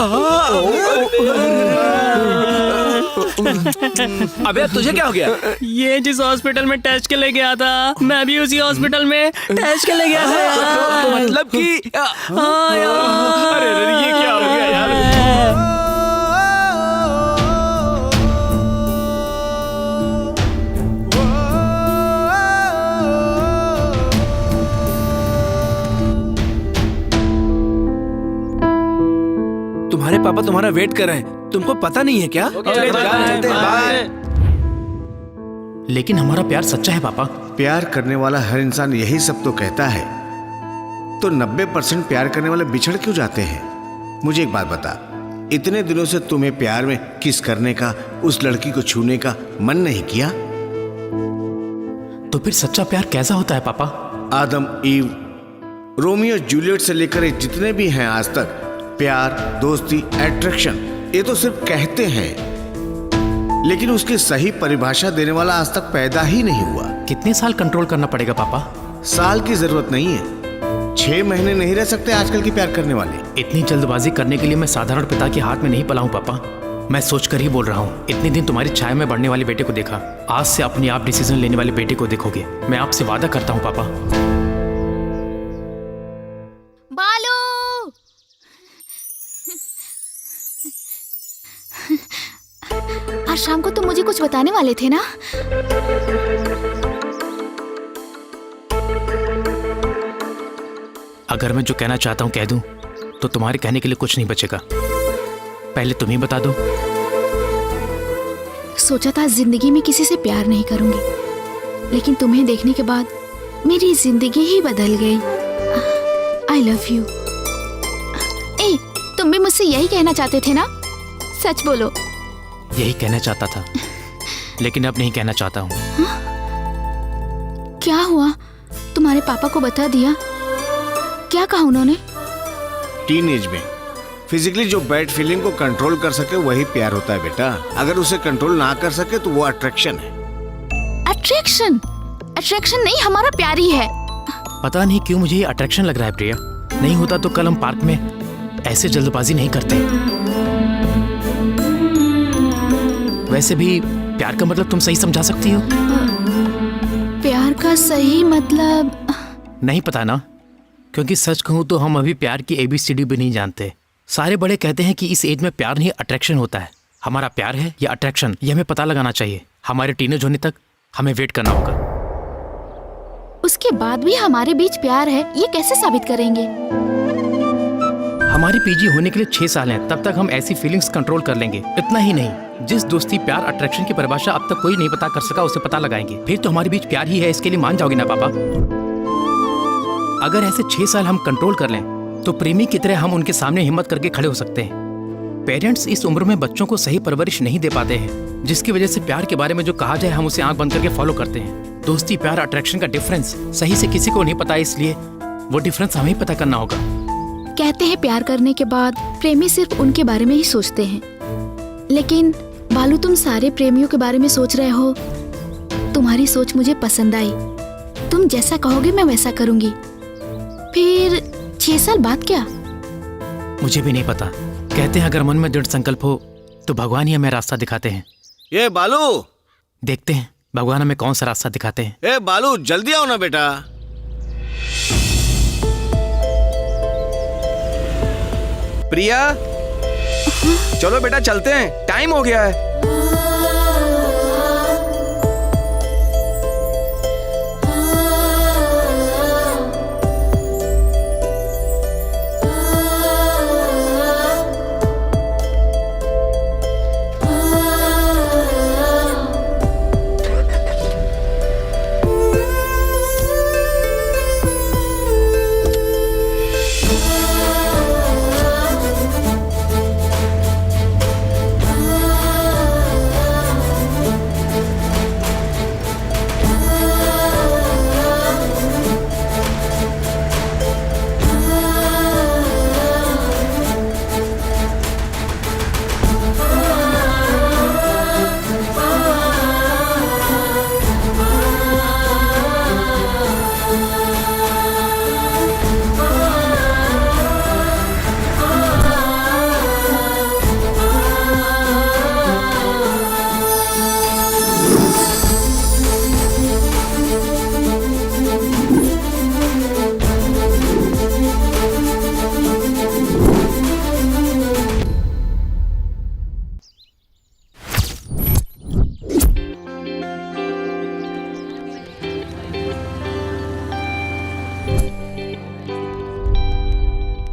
Speaker 10: अबे तुझे क्या हो गया?
Speaker 15: ये जिस हॉस्पिटल में टेस्ट के लिए गया था, मैं भी उसी हॉस्पिटल में टेस्ट के लिए गया था।
Speaker 10: मतलब कि
Speaker 15: हाँ यार,
Speaker 10: अरे ये क्या हो गया यार? तुम्हारे पापा तुम्हारा वेट कर रहे हैं, तुमको पता नहीं है क्या?
Speaker 6: बाय।
Speaker 7: लेकिन हमारा प्यार सच्चा है पापा।
Speaker 4: प्यार करने वाला हर इंसान यही सब तो कहता है, तो 90% प्यार करने वाले बिछड़ क्यों जाते हैं? मुझे एक बात बता, इतने दिनों से तुम्हें प्यार में किस करने का, उस लड़की को छूने का मन नहीं किया?
Speaker 7: तो फिर सच्चा प्यार कैसा होता है पापा?
Speaker 4: आदम ईव, रोमियो जूलियट से लेकर जितने भी हैं आज तक, प्यार, दोस्ती, अट्रैक्शन, ये तो सिर्फ कहते हैं, लेकिन उसकी सही परिभाषा देने वाला आज तक पैदा ही नहीं हुआ।
Speaker 7: कितने साल कंट्रोल करना पड़ेगा पापा?
Speaker 4: साल की जरूरत नहीं है, 6 महीने नहीं रह सकते आजकल की प्यार करने वाले।
Speaker 7: इतनी जल्दबाजी करने के लिए मैं साधारण पिता के हाथ में नहीं पला हूँ पापा। मैं सोच कर ही बोल रहा हूँ। इतने दिन तुम्हारी छाया में बढ़ने वाले बेटे को देखा, आज से अपने आप डिसीजन लेने वाले बेटे को देखोगे। मैं आपसे वादा करता हूँ पापा।
Speaker 3: बालू, आज शाम को तुम मुझे कुछ बताने वाले थे ना?
Speaker 7: अगर मैं जो कहना चाहता हूँ कह दूं, तो तुम्हारे कहने के लिए कुछ नहीं बचेगा। पहले तुम ही बता दो।
Speaker 3: सोचा था जिंदगी में किसी से प्यार नहीं करूंगी, लेकिन तुम्हें देखने के बाद मेरी जिंदगी ही बदल गई। आई लव यू। ए, तुम भी मुझसे यही कहना चाहते थे ना? सच बोलो।
Speaker 7: यही कहना चाहता था, लेकिन अब नहीं कहना चाहता हूँ।
Speaker 3: क्या हुआ? तुम्हारे पापा को बता दिया? क्या कहा उन्होंने?
Speaker 4: टीनेज में फिजिकली जो बैड फीलिंग को कंट्रोल कर सके वही प्यार होता है बेटा। अगर उसे कंट्रोल ना कर सके तो वो अट्रैक्शन है।
Speaker 3: अट्रैक्शन? अट्रैक्शन नहीं, हमारा प्यार ही है।
Speaker 7: पता नहीं क्यों मुझे ये अट्रैक्शन लग रहा है प्रिया। नहीं होता तो कल हम पार्क में ऐसे जल्दबाजी नहीं करते। वैसे भी प्यार का मतलब तुम सही समझा सकती हो?
Speaker 3: प्यार का सही मतलब
Speaker 7: नहीं पता ना, क्योंकि सच कहूं तो हम अभी प्यार की ABCD भी नहीं जानते। सारे बड़े कहते हैं कि इस एज में प्यार नहीं अट्रैक्शन होता है। हमारा प्यार है या अट्रैक्शन, ये हमें पता लगाना चाहिए। हमारे टीनेज होने तक हमें वेट करना होगा।
Speaker 3: उसके बाद भी हमारे बीच प्यार है, ये कैसे साबित करेंगे?
Speaker 7: हमारी PG होने के लिए 6 साल हैं, तब तक हम ऐसी फीलिंग्स कंट्रोल कर लेंगे। इतना ही नहीं, जिस दोस्ती, प्यार, अट्रैक्शन की परिभाषा अब तक कोई नहीं पता कर सका, उसे पता लगाएंगे। फिर तो हमारे बीच प्यार ही है, इसके लिए मान जाओगे ना पापा? अगर ऐसे 6 साल हम कंट्रोल कर लें तो प्रेमी की तरह हम उनके सामने हिम्मत करके खड़े हो सकते हैं। पेरेंट्स इस उम्र में बच्चों को सही परवरिश नहीं दे पाते हैं, जिसकी वजह से प्यार के बारे में जो कहा जाए हम उसे आंख बंद करके फॉलो करते हैं। दोस्ती, प्यार, अट्रैक्शन का डिफरेंस सही से किसी को नहीं पता, इसलिए वो डिफरेंस हमें पता करना होगा।
Speaker 3: कहते हैं प्यार करने के बाद प्रेमी सिर्फ उनके बारे में ही सोचते हैं, लेकिन बालू तुम सारे प्रेमियों के बारे में सोच रहे हो। तुम्हारी सोच मुझे पसंद आई। तुम जैसा कहोगे मैं वैसा करूंगी। फिर 6 साल बाद क्या?
Speaker 7: मुझे भी नहीं पता। कहते हैं अगर मन में दृढ़ संकल्प हो तो भगवान ही हमें रास्ता दिखाते हैं।
Speaker 4: ये बालू,
Speaker 7: देखते हैं भगवान हमें कौन सा रास्ता दिखाते हैं।
Speaker 4: ए बालू, जल्दी आओ ना बेटा।
Speaker 6: प्रिया, चलो बेटा चलते हैं, टाइम हो गया है।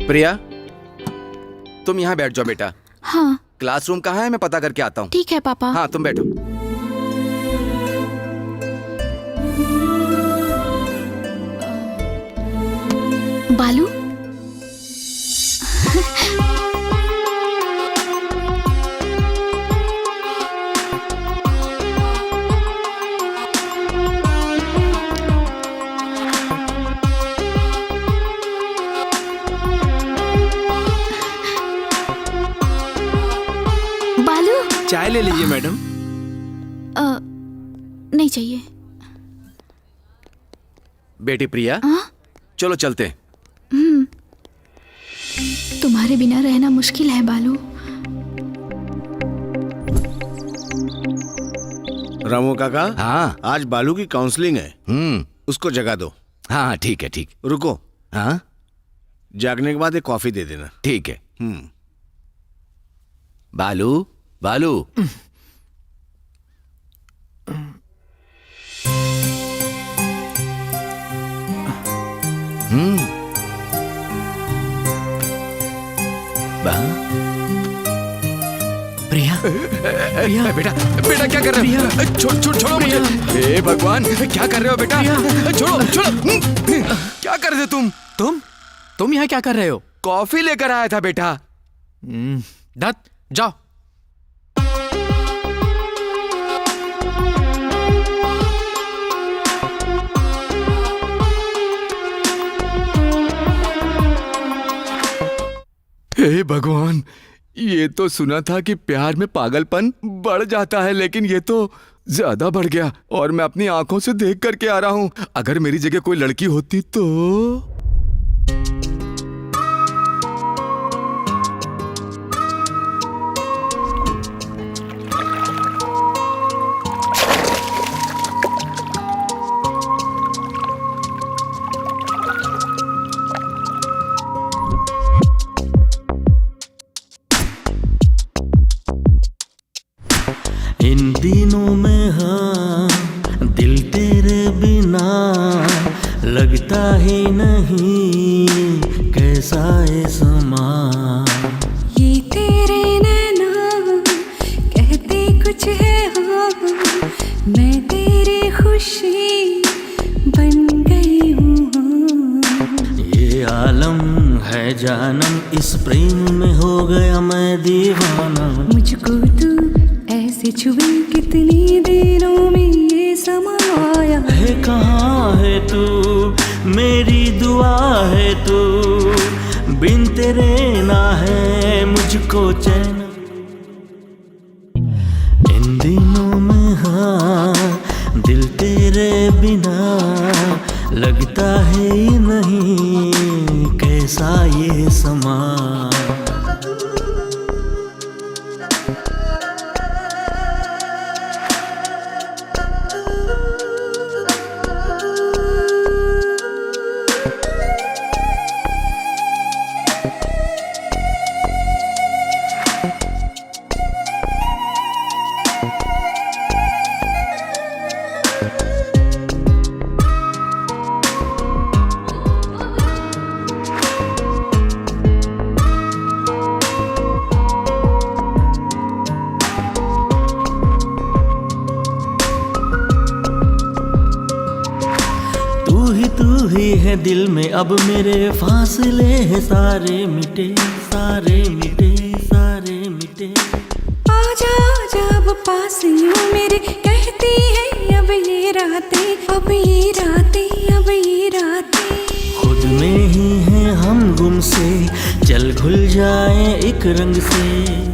Speaker 6: प्रिया,
Speaker 17: तुम यहाँ बैठ जाओ बेटा।
Speaker 3: हाँ
Speaker 17: क्लासरूम कहाँ है, मैं पता करके आता हूँ।
Speaker 3: ठीक है पापा।
Speaker 17: हाँ तुम बैठो।
Speaker 3: बालू बालू
Speaker 10: चाय ले लीजिए मैडम।
Speaker 3: नहीं चाहिए।
Speaker 17: बेटी प्रिया, चलो चलते हैं।
Speaker 3: तुम्हारे बिना रहना मुश्किल है बालू।
Speaker 4: रामू काका,
Speaker 1: हाँ
Speaker 4: आज बालू की काउंसलिंग है। उसको जगा दो।
Speaker 1: हाँ ठीक है ठीक।
Speaker 4: रुको।
Speaker 1: हाँ
Speaker 4: जागने के बाद एक कॉफी दे देना।
Speaker 1: ठीक है। बालू बालू
Speaker 17: प्रिया, प्रिया बेटा, बेटा क्या कर रहे हो? छोड़ो मुझे। हे भगवान, क्या कर रहे हो बेटा? छोड़ो। क्या कर रहे थे तुम
Speaker 7: यहाँ क्या कर रहे हो?
Speaker 17: कॉफी लेकर आया था बेटा।
Speaker 7: दत्त जाओ।
Speaker 17: हे भगवान, ये तो सुना था कि प्यार में पागलपन बढ़ जाता है, लेकिन ये तो ज्यादा बढ़ गया और मैं अपनी आंखों से देख करके आ रहा हूं। अगर मेरी जगह कोई लड़की होती तो।
Speaker 13: इन दिनों में हाँ दिल तेरे बिना लगता ही नहीं, कैसा है समा।
Speaker 16: ये तेरे नैना कहते कुछ है हाँ, मैं तेरी खुशी बन गई हूँ।
Speaker 13: ये आलम है जानम, इस प्रेम में हो गया मैं दीवाना।
Speaker 16: मुझको तू ऐसे छुए कितनी देरों में ये समाया
Speaker 13: है। कहाँ है तू, मेरी दुआ है तू, बिन तेरे ना है मुझको चैन। इन दिनों में हाँ दिल तेरे बिना लगता है नहीं, कैसा ये समा। तू ही है दिल में, अब मेरे फासले हैं सारे मिटे, सारे मिटे, सारे मिटे।
Speaker 16: आजा आजा अब पास यूं मेरे, कहती है अब ये रातें, अब ये रातें, अब ये रातें।
Speaker 13: खुद में ही है हम गुम से, चल घुल जाए एक रंग से।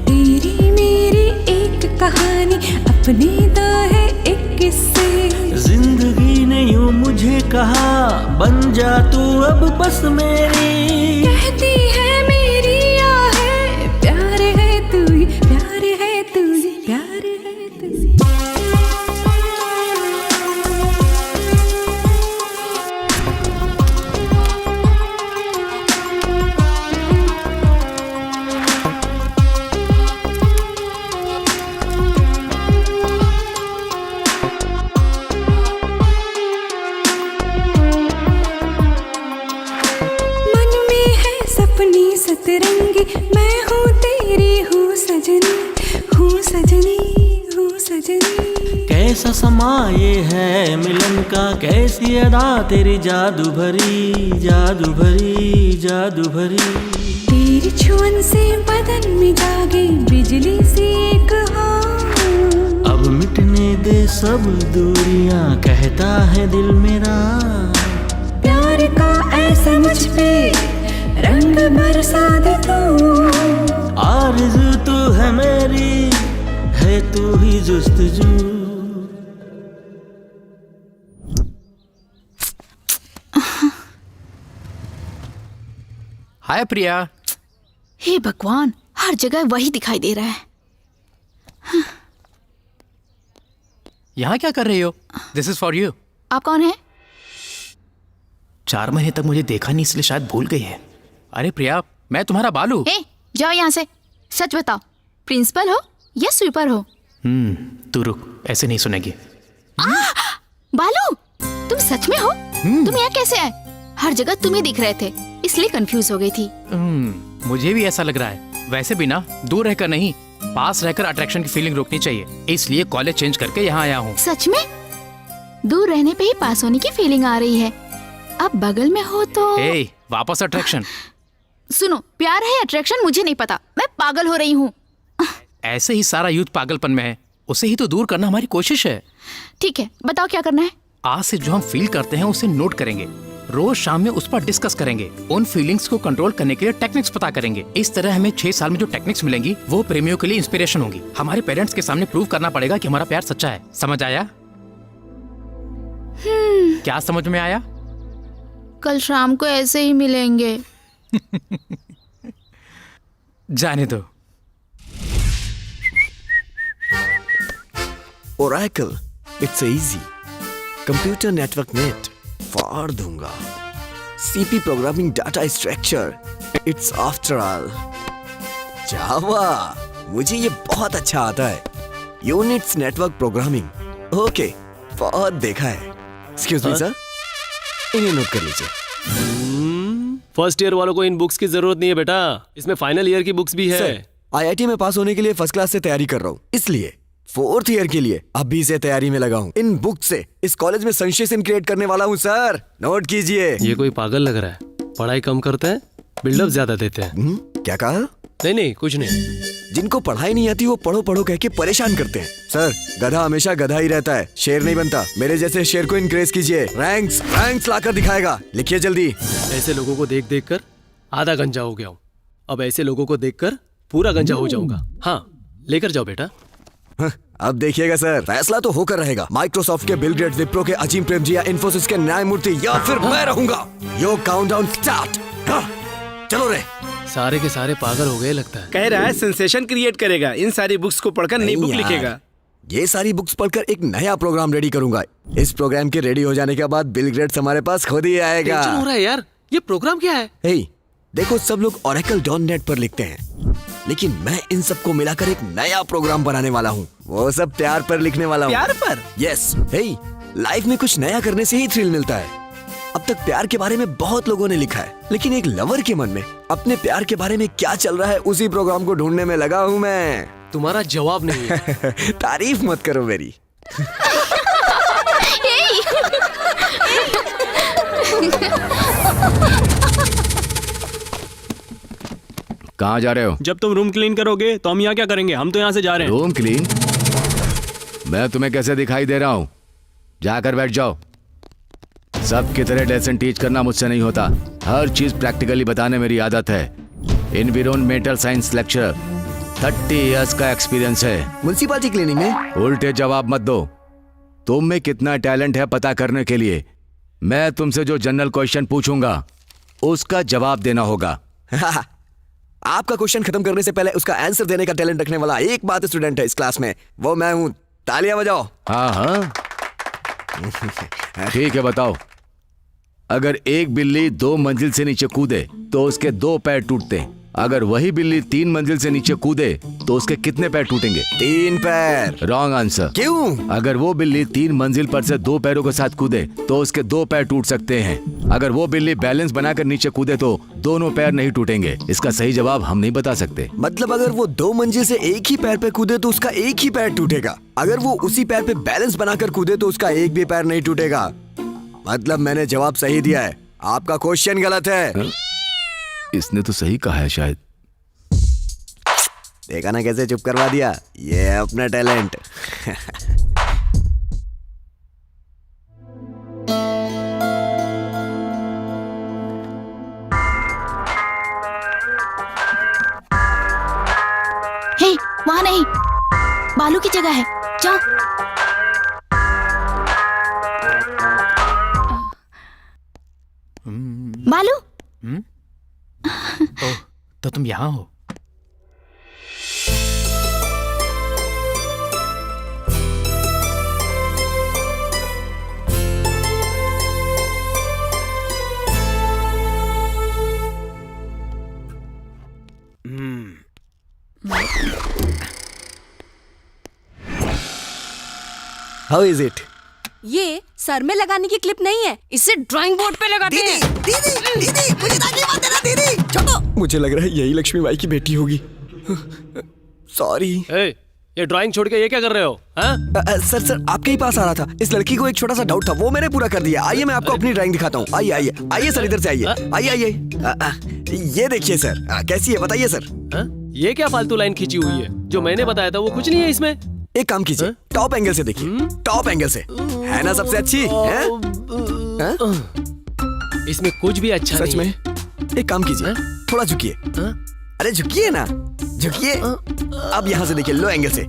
Speaker 16: तेरी मेरी एक कहानी, अपनी तो है एक किस्से।
Speaker 13: जिंदगी ने यूं मुझे कहा, बन जा तू अब बस मेरी।
Speaker 16: कहती है मेरी आहे, प्यार है तू ही, प्यार है तू ही, प्यार है तू ही। अपनी
Speaker 13: कैसा समा ये है मिलन का, कैसी अदा तेरी जादू भरी जादू भरी जादू भरी।
Speaker 16: तेरी छुअन से बदन में जागे बिजली सी एक हाँ।
Speaker 13: अब मिटने दे सब दूरियां कहता है दिल मेरा,
Speaker 16: प्यार का ऐसा मुझ पे रंग बरसा दे तू।
Speaker 13: आरज़ू तू है मेरी, है तू ही जुस्तजू।
Speaker 7: हाय प्रिया।
Speaker 3: हे भगवान, हर जगह वही दिखाई दे रहा है।
Speaker 7: यहाँ क्या कर रही हो? This is for you.
Speaker 3: आप कौन है?
Speaker 7: 4 महीने तक मुझे देखा नहीं इसलिए शायद भूल गई है। अरे प्रिया, मैं तुम्हारा बालू।
Speaker 3: ए, जाओ यहाँ से। सच बताओ, प्रिंसिपल हो या स्वीपर हो?
Speaker 7: तू रुक, ऐसे नहीं सुनेगी।
Speaker 3: बालू, तुम सच में हो? तुम यहाँ कैसे आए? हर जगह तुम ही दिख रहे थे, इसलिए कंफ्यूज हो गई थी।
Speaker 7: मुझे भी ऐसा लग रहा है। वैसे भी ना, दूर रहकर नहीं, पास रहकर अट्रैक्शन की फीलिंग रोकनी चाहिए, इसलिए कॉलेज चेंज करके यहाँ आया हूँ।
Speaker 3: सच में? दूर रहने पे ही पास होने की फीलिंग आ रही है। अब बगल में हो तो
Speaker 7: वापस अट्रैक्शन।
Speaker 3: सुनो, प्यार है अट्रैक्शन मुझे नहीं पता, मैं पागल हो रही हूँ।
Speaker 7: ऐसे ही सारा यूथ पागलपन में है, उसे ही तो दूर करना हमारी कोशिश है।
Speaker 3: ठीक है, बताओ क्या करना है।
Speaker 7: आज से जो हम फील करते हैं उसे नोट करेंगे, रोज शाम में उस पर डिस्कस करेंगे, उन फीलिंग्स को कंट्रोल करने के लिए टेक्निक्स पता करेंगे। इस तरह हमें 6 साल में जो टेक्निक्स मिलेंगी वो प्रेमियों के लिए इंस्पिरेशन होंगी। हमारे पेरेंट्स के सामने प्रूव करना पड़ेगा कि हमारा प्यार सच्चा है। समझ आया? क्या समझ में आया?
Speaker 3: कल शाम को ऐसे ही मिलेंगे।
Speaker 7: जाने दो।
Speaker 6: Oracle, it's easy. Computer network net, फाड़ दूंगा। CP programming data structure, it's after all. Java, मुझे ये बहुत अच्छा आता है। Unix network programming, okay, बहुत देखा है। Excuse me sir, इन्हें नोट कर लीजिए।
Speaker 15: फर्स्ट ईयर वालों को इन बुक्स की जरूरत नहीं है बेटा, इसमें फाइनल ईयर की बुक्स भी है।
Speaker 6: सर, IIT में पास होने के लिए फर्स्ट क्लास से तैयारी कर रहा हूँ, इसलिए 4th ईयर के लिए अभी से तैयारी में लगा हूँ। इन बुक से इस कॉलेज में सेंसेशन क्रिएट करने वाला हूँ सर, नोट कीजिए।
Speaker 15: ये कोई पागल लग रहा है, पढ़ाई कम करते हैं, बिल्डअप ज्यादा देते हैं।
Speaker 6: क्या कहा?
Speaker 15: नहीं कुछ नहीं।
Speaker 6: जिनको पढ़ाई नहीं आती वो पढ़ो पढ़ो कह के परेशान करते हैं। सर, गधा हमेशा गधा ही रहता है, शेर नहीं बनता। मेरे जैसे शेर को इनक्रेज कीजिए, रैंक्स लाकर दिखाएगा। लिखिए जल्दी।
Speaker 15: ऐसे लोगों को देख देख कर आधा गंजा हो गया हूँ, अब ऐसे लोगों को देख कर पूरा गंजा हो जाऊंगा। हाँ, लेकर जाओ बेटा।
Speaker 6: अब देखिएगा सर, फैसला तो होकर रहेगा। माइक्रोसॉफ्ट के बिल गेट्स, विप्रो के अजीम प्रेमजी या इन्फोसिस के न्यायमूर्ति, या फिर मैं रहूंगा। यो काउंटडाउन स्टार्ट। चलो रे।
Speaker 15: सारे के सारे पागल हो गए लगता है।
Speaker 10: कह रहा है सेंसेशन क्रिएट करेगा, इन सारी बुक्स को पढ़कर नई बुक लिखेगा।
Speaker 6: ये सारी बुक्स पढ़कर एक नया प्रोग्राम रेडी करूंगा। इस प्रोग्राम के रेडी हो जाने के बाद बिल गेट्स हमारे पास खुद ही आएगा।
Speaker 15: टेंशन हो रहा है यार, ये प्रोग्राम क्या है?
Speaker 6: देखो, सब लोग Oracle.net पर लिखते हैं, लेकिन मैं इन सबको मिलाकर एक नया प्रोग्राम बनाने वाला हूँ। वो सब प्यार पर लिखने वाला हूँ।
Speaker 10: प्यार पर?
Speaker 6: यस। लाइफ में कुछ नया करने से ही थ्रिल मिलता है। अब तक प्यार के बारे में बहुत लोगों ने लिखा है, लेकिन एक लवर के मन में अपने प्यार के बारे में क्या चल रहा है, उसी प्रोग्राम को ढूंढने में लगा हूँ मैं।
Speaker 15: तुम्हारा जवाब नहीं है।
Speaker 6: तारीफ मत करो मेरी।
Speaker 1: कहाँ जा रहे हो?
Speaker 15: जब तुम रूम क्लीन करोगे तो हम यहाँ क्या करेंगे? हम तो यहाँ से जा रहे हैं।
Speaker 1: Room clean? मैं तुम्हें कैसे दिखाई दे रहा हूँ? जाकर बैठ जाओ। सबकी तरह लेसन टीच करना मुझसे नहीं होता, हर चीज प्रैक्टिकली बताने मेरी आदत है। एनवायरमेंटल साइंस लेक्चरर, 30 इयर्स का एक्सपीरियंस है।
Speaker 6: म्युनिसिपैलिटी क्लीनिंग में?
Speaker 1: उल्टे जवाब मत दो। तुम में कितना टैलेंट है पता करने के लिए मैं तुमसे जो जनरल क्वेश्चन पूछूंगा उसका जवाब देना होगा।
Speaker 6: आपका क्वेश्चन खत्म करने से पहले उसका आंसर देने का टैलेंट रखने वाला एक बात स्टूडेंट है इस क्लास में, वो मैं हूँ। तालियां बजाओ।
Speaker 1: हाँ। ठीक है, बताओ। अगर एक बिल्ली 2 मंजिल से नीचे कूदे तो उसके 2 पैर टूटते, अगर वही बिल्ली 3 मंजिल से नीचे कूदे तो उसके कितने पैर टूटेंगे?
Speaker 6: 3 पैर।
Speaker 1: Wrong answer.
Speaker 6: क्यों?
Speaker 1: अगर वो बिल्ली 3 मंजिल पर से 2 पैरों के साथ कूदे तो उसके 2 पैर टूट सकते हैं। अगर वो बिल्ली बैलेंस बनाकर नीचे कूदे तो दोनों पैर नहीं टूटेंगे। इसका सही जवाब हम नहीं बता सकते।
Speaker 6: मतलब अगर वो 2 मंजिल से एक ही पैर पे कूदे तो उसका एक ही पैर टूटेगा। अगर वो उसी पैर पे बैलेंस बनाकर कूदे तो उसका एक भी पैर नहीं टूटेगा। मतलब मैंने जवाब सही दिया है, आपका क्वेश्चन गलत है।
Speaker 1: इसने तो सही कहा है शायद।
Speaker 6: देखा ना कैसे चुप करवा दिया, ये है अपना टैलेंट।
Speaker 3: हे, वहाँ नहीं, बालू की जगह है, जाओ। बालू।
Speaker 7: ओह, तो तुम यहाँ हो।
Speaker 6: How is it?
Speaker 2: ये सर में लगाने की क्लिप नहीं है, इसे ड्राइंग बोर्ड पे लगाते हैं।
Speaker 6: दीदी, मुझे ताकि मत देना दीदी, छोड़ो। मुझे लग रहा है यही लक्ष्मी बाई की बेटी होगी। सॉरी।
Speaker 15: ये ड्राइंग छोड़ के ये क्या कर रहे हो?
Speaker 6: सर आपके ही पास आ रहा था। इस लड़की को एक छोटा सा डाउट था, वो मैंने पूरा कर दिया। आइए मैं आपको अपनी ड्राइंग दिखाता हूँ। आइए सर, इधर से आइए। ये देखिए सर, कैसी है बताइए सर।
Speaker 15: ये क्या फालतू लाइन खींची हुई है? जो मैंने बताया था वो कुछ नहीं है इसमें।
Speaker 6: एक काम कीजिए, टॉप एंगल से देखिए। टॉप एंगल से है ना सबसे अच्छी है?
Speaker 15: इसमें कुछ भी अच्छा
Speaker 6: सच में? एक काम कीजिए, थोड़ा झुकिए। अरे झुकिए ना, झुकिए। अब यहाँ से देखिए, लो एंगल से। है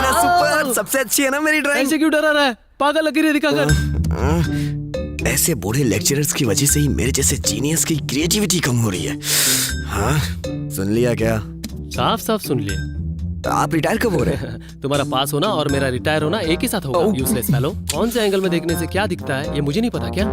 Speaker 6: ना सुपर? सबसे अच्छी है ना मेरी ड्राइंग?
Speaker 15: ऐसे क्यों डरा रहा है? पागल लग रही है, दिखाकर।
Speaker 6: ऐसे बूढ़े लेक्चरर्स की वजह से ही मेरे जैसे जीनियस की क्रिएटिविटी कम हो रही है। हाँ, सुन लिया क्या?
Speaker 15: साफ साफ सुन लिया।
Speaker 6: आप रिटायर कब हो रहे हैं?
Speaker 15: तुम्हारा पास होना और मेरा रिटायर होना एक ही साथ होगा। Useless fellow. कौन से एंगल में देखने से क्या दिखता है ये मुझे नहीं पता क्या?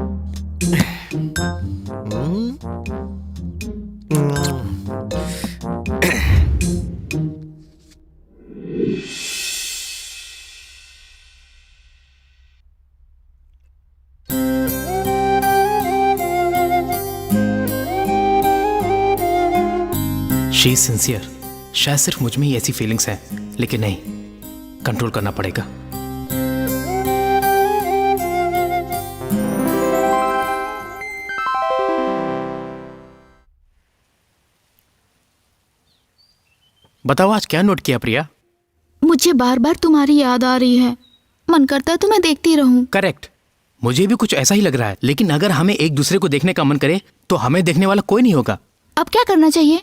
Speaker 7: She is sincere. शायद सिर्फ मुझ में ही ऐसी फीलिंग्स हैं, लेकिन नहीं, कंट्रोल करना पड़ेगा। बताओ आज क्या नोट किया प्रिया?
Speaker 3: मुझे बार बार तुम्हारी याद आ रही है, मन करता है तुम्हें देखती रहूं।
Speaker 7: करेक्ट, मुझे भी कुछ ऐसा ही लग रहा है। लेकिन अगर हमें एक दूसरे को देखने का मन करे तो हमें देखने वाला कोई नहीं होगा।
Speaker 3: अब क्या करना चाहिए?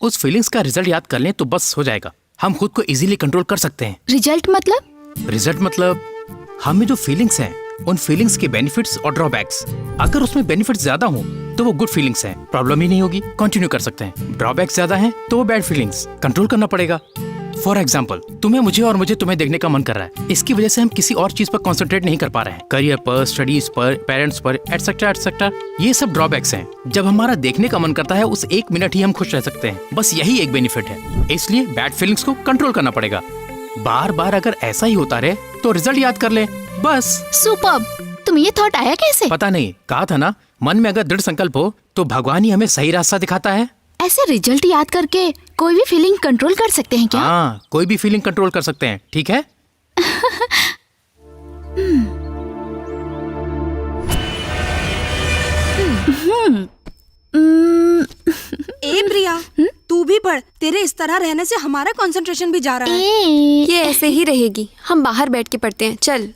Speaker 7: उस फीलिंग्स का रिजल्ट याद कर लें तो बस हो जाएगा। हम खुद को इजीली कंट्रोल कर सकते हैं।
Speaker 3: रिजल्ट मतलब?
Speaker 7: रिजल्ट मतलब हमें जो फीलिंग्स हैं उन फीलिंग्स के बेनिफिट्स और ड्रॉबैक्स। अगर उसमें बेनिफिट्स ज्यादा हो तो वो गुड फीलिंग्स हैं, प्रॉब्लम ही नहीं होगी, कंटिन्यू कर सकते हैं। ड्रॉबैक्स ज्यादा हैं तो वो बैड फीलिंग्स, कंट्रोल करना पड़ेगा। फॉर एग्जाम्पल, तुम्हें मुझे और मुझे तुम्हें देखने का मन कर रहा है, इसकी वजह से हम किसी और चीज पर कॉन्सेंट्रेट नहीं कर पा रहे हैं, करियर पर, स्टडीज पर, पेरेंट्स पर, एटसेट्रा एटसेट्रा। ये सब ड्रॉबैक्स हैं। जब हमारा देखने का मन करता है उस 1 मिनट ही हम खुश रह सकते हैं, बस यही एक बेनिफिट है। इसलिए बैड फीलिंग्स को कंट्रोल करना पड़ेगा। बार बार अगर ऐसा ही होता रहे तो रिजल्ट याद कर ले, बस।
Speaker 3: सुपर्ब! तुम्हें ये थॉट आया कैसे?
Speaker 7: पता नहीं, कहा था ना, मन में अगर दृढ़ संकल्प हो तो भगवान ही हमें सही रास्ता दिखाता है।
Speaker 3: ऐसे रिजल्ट याद करके कोई भी फीलिंग कंट्रोल कर सकते हैं क्या?
Speaker 7: हाँ, कोई भी फीलिंग कंट्रोल कर सकते हैं, ठीक है?
Speaker 2: ए प्रिया, तू भी पढ़। तेरे इस तरह रहने से हमारा कंसंट्रेशन भी जा रहा है।
Speaker 14: ये ऐसे ही रहेगी, हम बाहर बैठ के पढ़ते हैं, चल।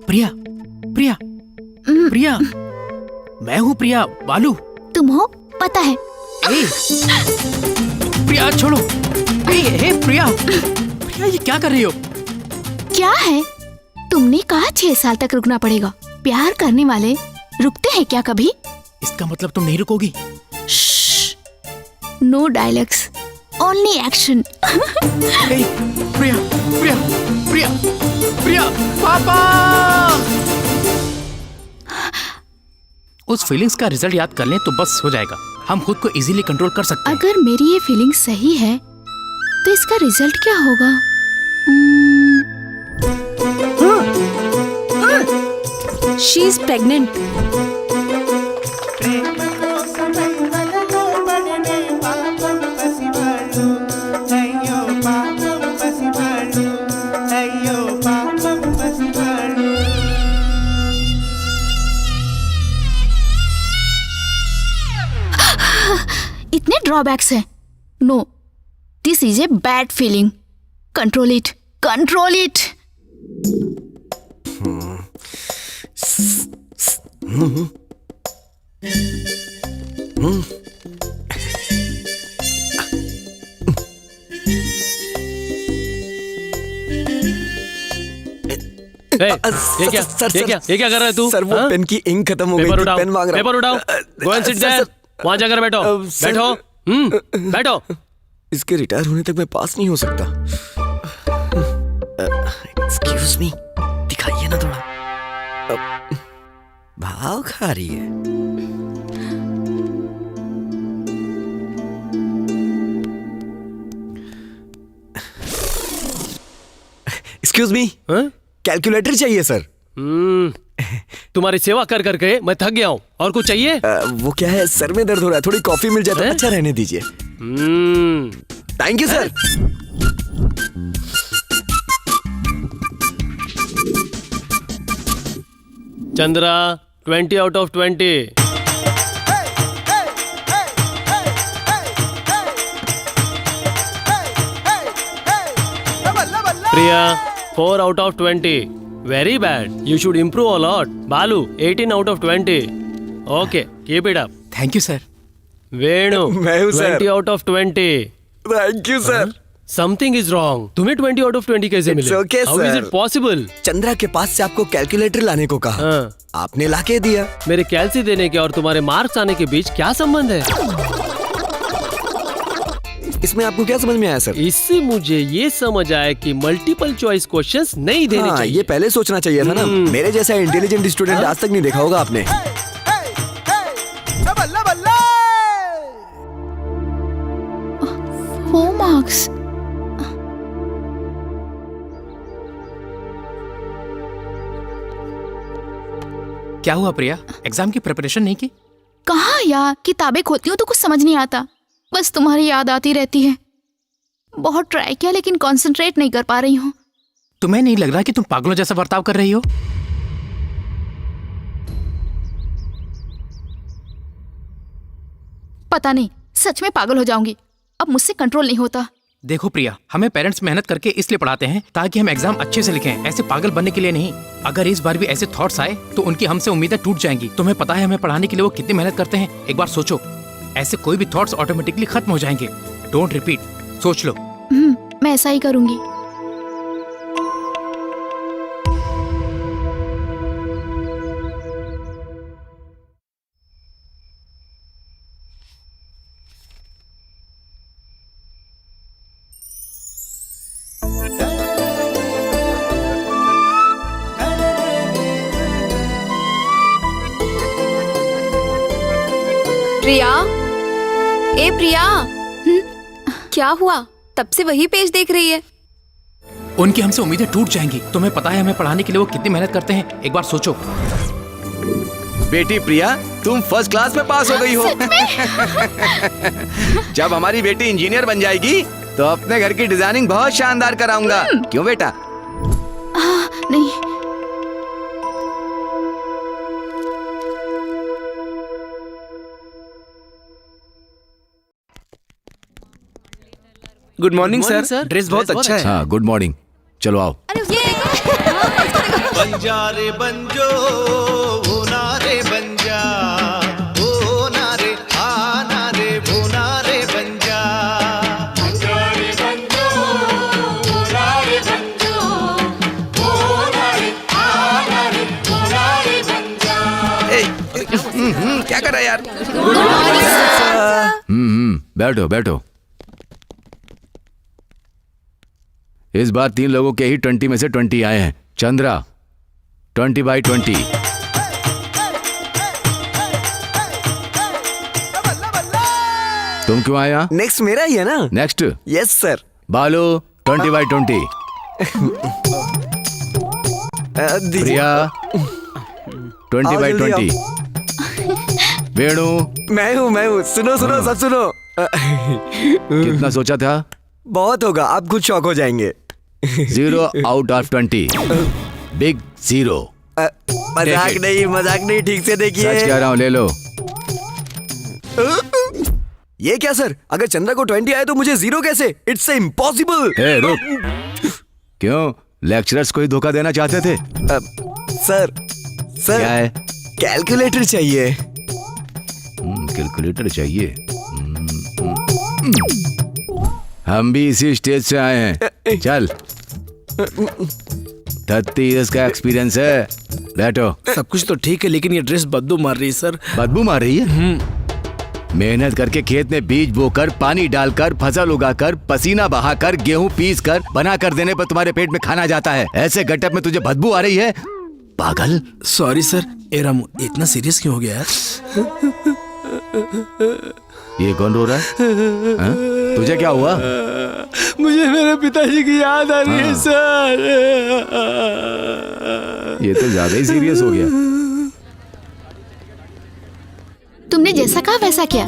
Speaker 7: प्रिया, हूँ प्रिया, बालू।
Speaker 3: तुम हो, पता है।
Speaker 7: प्रिया छोड़ो। हे प्रिया, प्रिया ये क्या कर रही हो?
Speaker 3: क्या है? तुमने कहा 6 साल तक रुकना पड़ेगा। प्यार करने वाले रुकते हैं क्या कभी?
Speaker 7: इसका मतलब तुम नहीं रुकोगी?
Speaker 3: No dialogues, only action.
Speaker 7: Priya Priya Priya Priya, पापा! उस फीलिंग्स का रिजल्ट याद कर लें तो बस हो जाएगा। हम खुद को इजीली कंट्रोल कर सकते हैं।
Speaker 3: अगर मेरी ये फीलिंग सही है तो इसका रिजल्ट क्या होगा?
Speaker 2: She is pregnant.
Speaker 3: इतने ड्रॉबैक्स हैं। No, this is a bad feeling. Control it, control it.
Speaker 15: ये क्या कर रहा है तू?
Speaker 6: सर वो पेन की इंक खत्म हो गई थी, पेन मांग रहा।
Speaker 15: पेपर उठाओ। Go and sit there. वहां जाकर बैठो। बैठो। बैठो।
Speaker 6: इसके रिटायर होने तक मैं पास नहीं हो सकता। एक्सक्यूज मी, दिखाइए ना थोड़ा। भाव खा रही है। एक्सक्यूज मी, कैलकुलेटर चाहिए सर।
Speaker 15: तुम्हारी सेवा कर करके मैं थक गया हूँ। और कुछ चाहिए?
Speaker 6: वो क्या है, सर में दर्द हो रहा है, थोड़ी कॉफी मिल जाए तो अच्छा रहने दीजिए। Thank you sir.
Speaker 15: Chandra, 20 out of 20। Priya, 4 out of 20। Very bad. You should improve a lot. Balu, 18 out of 20. Okay, keep it up.
Speaker 7: Thank you, sir.
Speaker 15: Venu,
Speaker 6: मैं हूँ, sir.
Speaker 15: 20 out of 20.
Speaker 6: Thank you sir.
Speaker 15: Something is wrong. तुम्हें 20 out of 20 कैसे मिले?
Speaker 6: It's okay,
Speaker 15: How is
Speaker 6: sir.
Speaker 15: it possible?
Speaker 6: Chandra के पास से आपको calculator लाने को कहा। आपने लाके दिया।
Speaker 15: मेरे कैलसी देने के और तुम्हारे मार्क्स आने के बीच क्या संबंध है?
Speaker 6: इसमें आपको क्या समझ में आया सर?
Speaker 15: इससे मुझे ये समझ आया कि मल्टीपल चॉइस क्वेश्चंस नहीं देने चाहिए।
Speaker 6: ये पहले सोचना चाहिए था ना। मेरे जैसा इंटेलिजेंट स्टूडेंट आज तक नहीं देखा होगा आपने।
Speaker 3: 4 marks।
Speaker 7: क्या हुआ प्रिया, एग्जाम की प्रिपरेशन नहीं की?
Speaker 3: कहाँ यार, किताबें खोलती हूँ तो कुछ समझ नहीं आता, बस तुम्हारी याद आती रहती है। बहुत ट्राई किया लेकिन कंसंट्रेट नहीं कर पा रही हूँ।
Speaker 7: तुम्हें नहीं लग रहा कि तुम पागलों जैसा बर्ताव कर रही हो?
Speaker 3: पता नहीं, सच में पागल हो जाऊंगी। अब मुझसे कंट्रोल नहीं होता।
Speaker 7: देखो प्रिया, हमें पेरेंट्स मेहनत करके इसलिए पढ़ाते हैं ताकि हम एग्जाम अच्छे से लिखें, ऐसे पागल बनने के लिए नहीं। अगर इस बार भी ऐसे थॉट्स आए तो उनकी हमसे उम्मीदें टूट जाएंगी। तुम्हें पता है हमें पढ़ाने के लिए वो कितनी मेहनत करते हैं? एक बार सोचो, ऐसे कोई भी थॉट्स ऑटोमेटिकली खत्म हो जाएंगे। डोंट रिपीट, सोच लो।
Speaker 3: मैं ऐसा ही करूंगी।
Speaker 14: प्रिया, ए प्रिया, क्या हुआ? तब से वही पेज देख रही है।
Speaker 7: उनकी हमसे उम्मीदें टूट जाएंगी। तुम्हें पता है हमें पढ़ाने के लिए वो कितनी मेहनत करते हैं? एक बार सोचो।
Speaker 17: बेटी प्रिया, तुम फर्स्ट क्लास में पास हो गई हो। जब हमारी बेटी इंजीनियर बन जाएगी तो अपने घर की डिजाइनिंग बहुत शानदार कराऊंगा। क्यों बेटा?
Speaker 3: नहीं।
Speaker 10: Good morning sir. ड्रेस बहुत अच्छा है।
Speaker 1: हाँ, गुड मॉर्निंग। चलो आओ।
Speaker 9: बन जा रे बन जो, होना रे बन जा,
Speaker 6: करा यार।
Speaker 1: बैठो बैठो। इस बार 3 लोगों के ही 20 में से 20 आए हैं। चंद्रा 20/20। तुम क्यों आए यहाँ?
Speaker 6: नेक्स्ट मेरा ही है ना?
Speaker 1: नेक्स्ट?
Speaker 6: Yes sir.
Speaker 1: बालू 20/20। प्रिया 20/20। वेणु
Speaker 6: मैं हूँ। सुनो सब सुनो।
Speaker 1: कितना सोचा था?
Speaker 6: बहुत होगा, आप खुद शॉक हो जाएंगे।
Speaker 1: 0/20। बिग 0।
Speaker 6: मजाक नहीं, ठीक से देखिए।
Speaker 1: सच कह रहा हूँ, ले लो।
Speaker 6: ये क्या सर? अगर चंद्रा को 20 आए तो मुझे 0 कैसे? It's impossible.
Speaker 1: रुक। क्यों, लेक्चरर्स को ही धोखा देना चाहते थे?
Speaker 6: सर
Speaker 1: क्या है?
Speaker 6: कैलकुलेटर चाहिए।
Speaker 1: कैलकुलेटर चाहिए? हम भी इसी स्टेज से आए हैं। चल, 30 इयर्स का एक्सपीरियंस है। बैठो।
Speaker 10: सब कुछ तो ठीक है, लेकिन ये ड्रेस बदबू मार रही है सर।
Speaker 1: बदबू मार रही है? मेहनत करके खेत में बीज बोकर, पानी डालकर, फसल उगाकर, पसीना बहाकर, गेहूं पीस कर, बना कर देने पर तुम्हारे पेट में खाना जाता है। ऐसे गटअप में तुझे बदबू आ रही है? पागल।
Speaker 10: Sorry sir. एराम इतना सीरियस क्यों हो गया यार?
Speaker 1: ये कौन रो रहा है? तुझे क्या हुआ?
Speaker 15: मुझे मेरे पिताजी की याद आ रही है सर।
Speaker 1: ये तो ज्यादा ही सीरियस हो गया।
Speaker 3: तुमने जैसा कहा वैसा किया।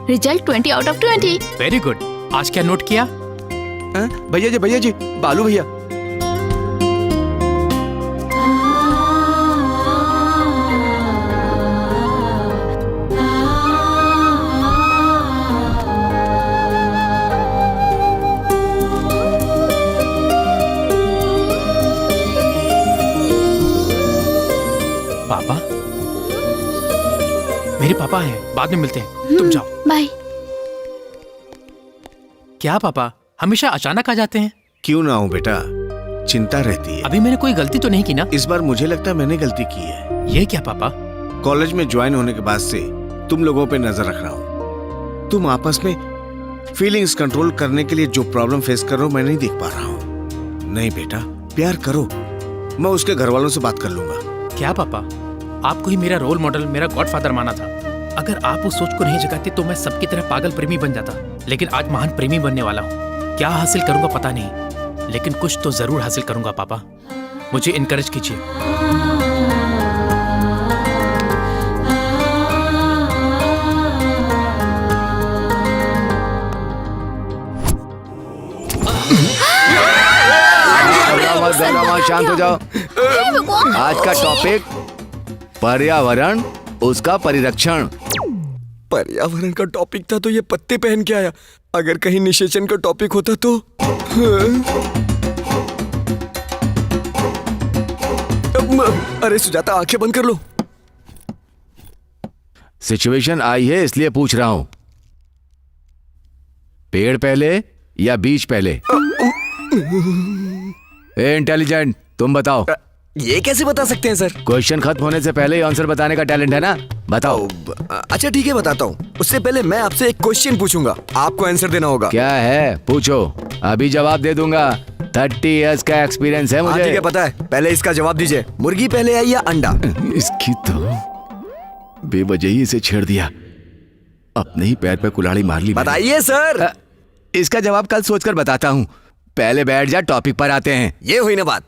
Speaker 3: रिजल्ट 20/20।
Speaker 7: Very good. आज क्या नोट किया?
Speaker 17: भैया जी, बालू भैया।
Speaker 7: पापा? मेरे पापा हैं, बाद में मिलते हैं। तुम जाओ।
Speaker 3: बाय।
Speaker 7: क्या पापा हमेशा अचानक आ जाते हैं?
Speaker 4: क्यों ना हूँ बेटा, चिंता रहती है।
Speaker 7: अभी मैंने कोई गलती तो नहीं की ना?
Speaker 4: इस बार मुझे लगता है मैंने गलती की है।
Speaker 7: ये क्या पापा?
Speaker 4: कॉलेज में ज्वाइन होने के बाद से तुम लोगों पे नजर रख रहा हूँ। तुम आपस में फीलिंग्स कंट्रोल करने के लिए जो प्रॉब्लम फेस कर रहे हो, मैं नहीं देख पा रहा हूँ। नहीं बेटा, प्यार करो। मैं उसके घर वालों से बात कर लूंगा।
Speaker 7: क्या पापा, आपको ही मेरा रोल मॉडल, मेरा गॉडफादर माना था। अगर आप उस सोच को नहीं जगाते तो मैं सबकी तरह पागल प्रेमी बन जाता। लेकिन आज महान प्रेमी बनने वाला हूँ। क्या हासिल करूंगा पता नहीं, लेकिन कुछ तो जरूर हासिल करूंगा। पापा मुझे इनकरेज कीजिए।
Speaker 1: शांत हो जाओ। आज का टॉपिक पर्यावरण, उसका परिरक्षण।
Speaker 6: पर्यावरण का टॉपिक था तो ये पत्ते पहन के आया। अगर कहीं निषेचन का टॉपिक होता तो अरे सुजाता, आंखें बंद कर लो।
Speaker 1: सिचुएशन आई है इसलिए पूछ रहा हूं। पेड़ पहले या बीज पहले? ए इंटेलिजेंट, तुम बताओ।
Speaker 6: ये कैसे बता सकते हैं सर?
Speaker 1: क्वेश्चन खत्म होने से पहले ही आंसर बताने का टैलेंट है ना? बताओ।
Speaker 6: अच्छा ठीक है, बताता हूँ। उससे पहले मैं आपसे एक क्वेश्चन पूछूंगा, आपको आंसर देना होगा।
Speaker 1: क्या है? पूछो, अभी जवाब दे दूंगा। 30 इयर्स का एक्सपीरियंस है मुझे।
Speaker 6: ठीक है, पता है। पहले इसका जवाब दीजिए। मुर्गी पहले आई या अंडा?
Speaker 1: इसकी तो बेवजह ही इसे छेड़ दिया। अपने ही पैर पे कुल्हाड़ी मार ली।
Speaker 6: बताइए सर।
Speaker 1: इसका जवाब कल सोचकर बताता हूँ। पहले बैठ जा, टॉपिक पर आते हैं।
Speaker 6: ये हुई ना बात।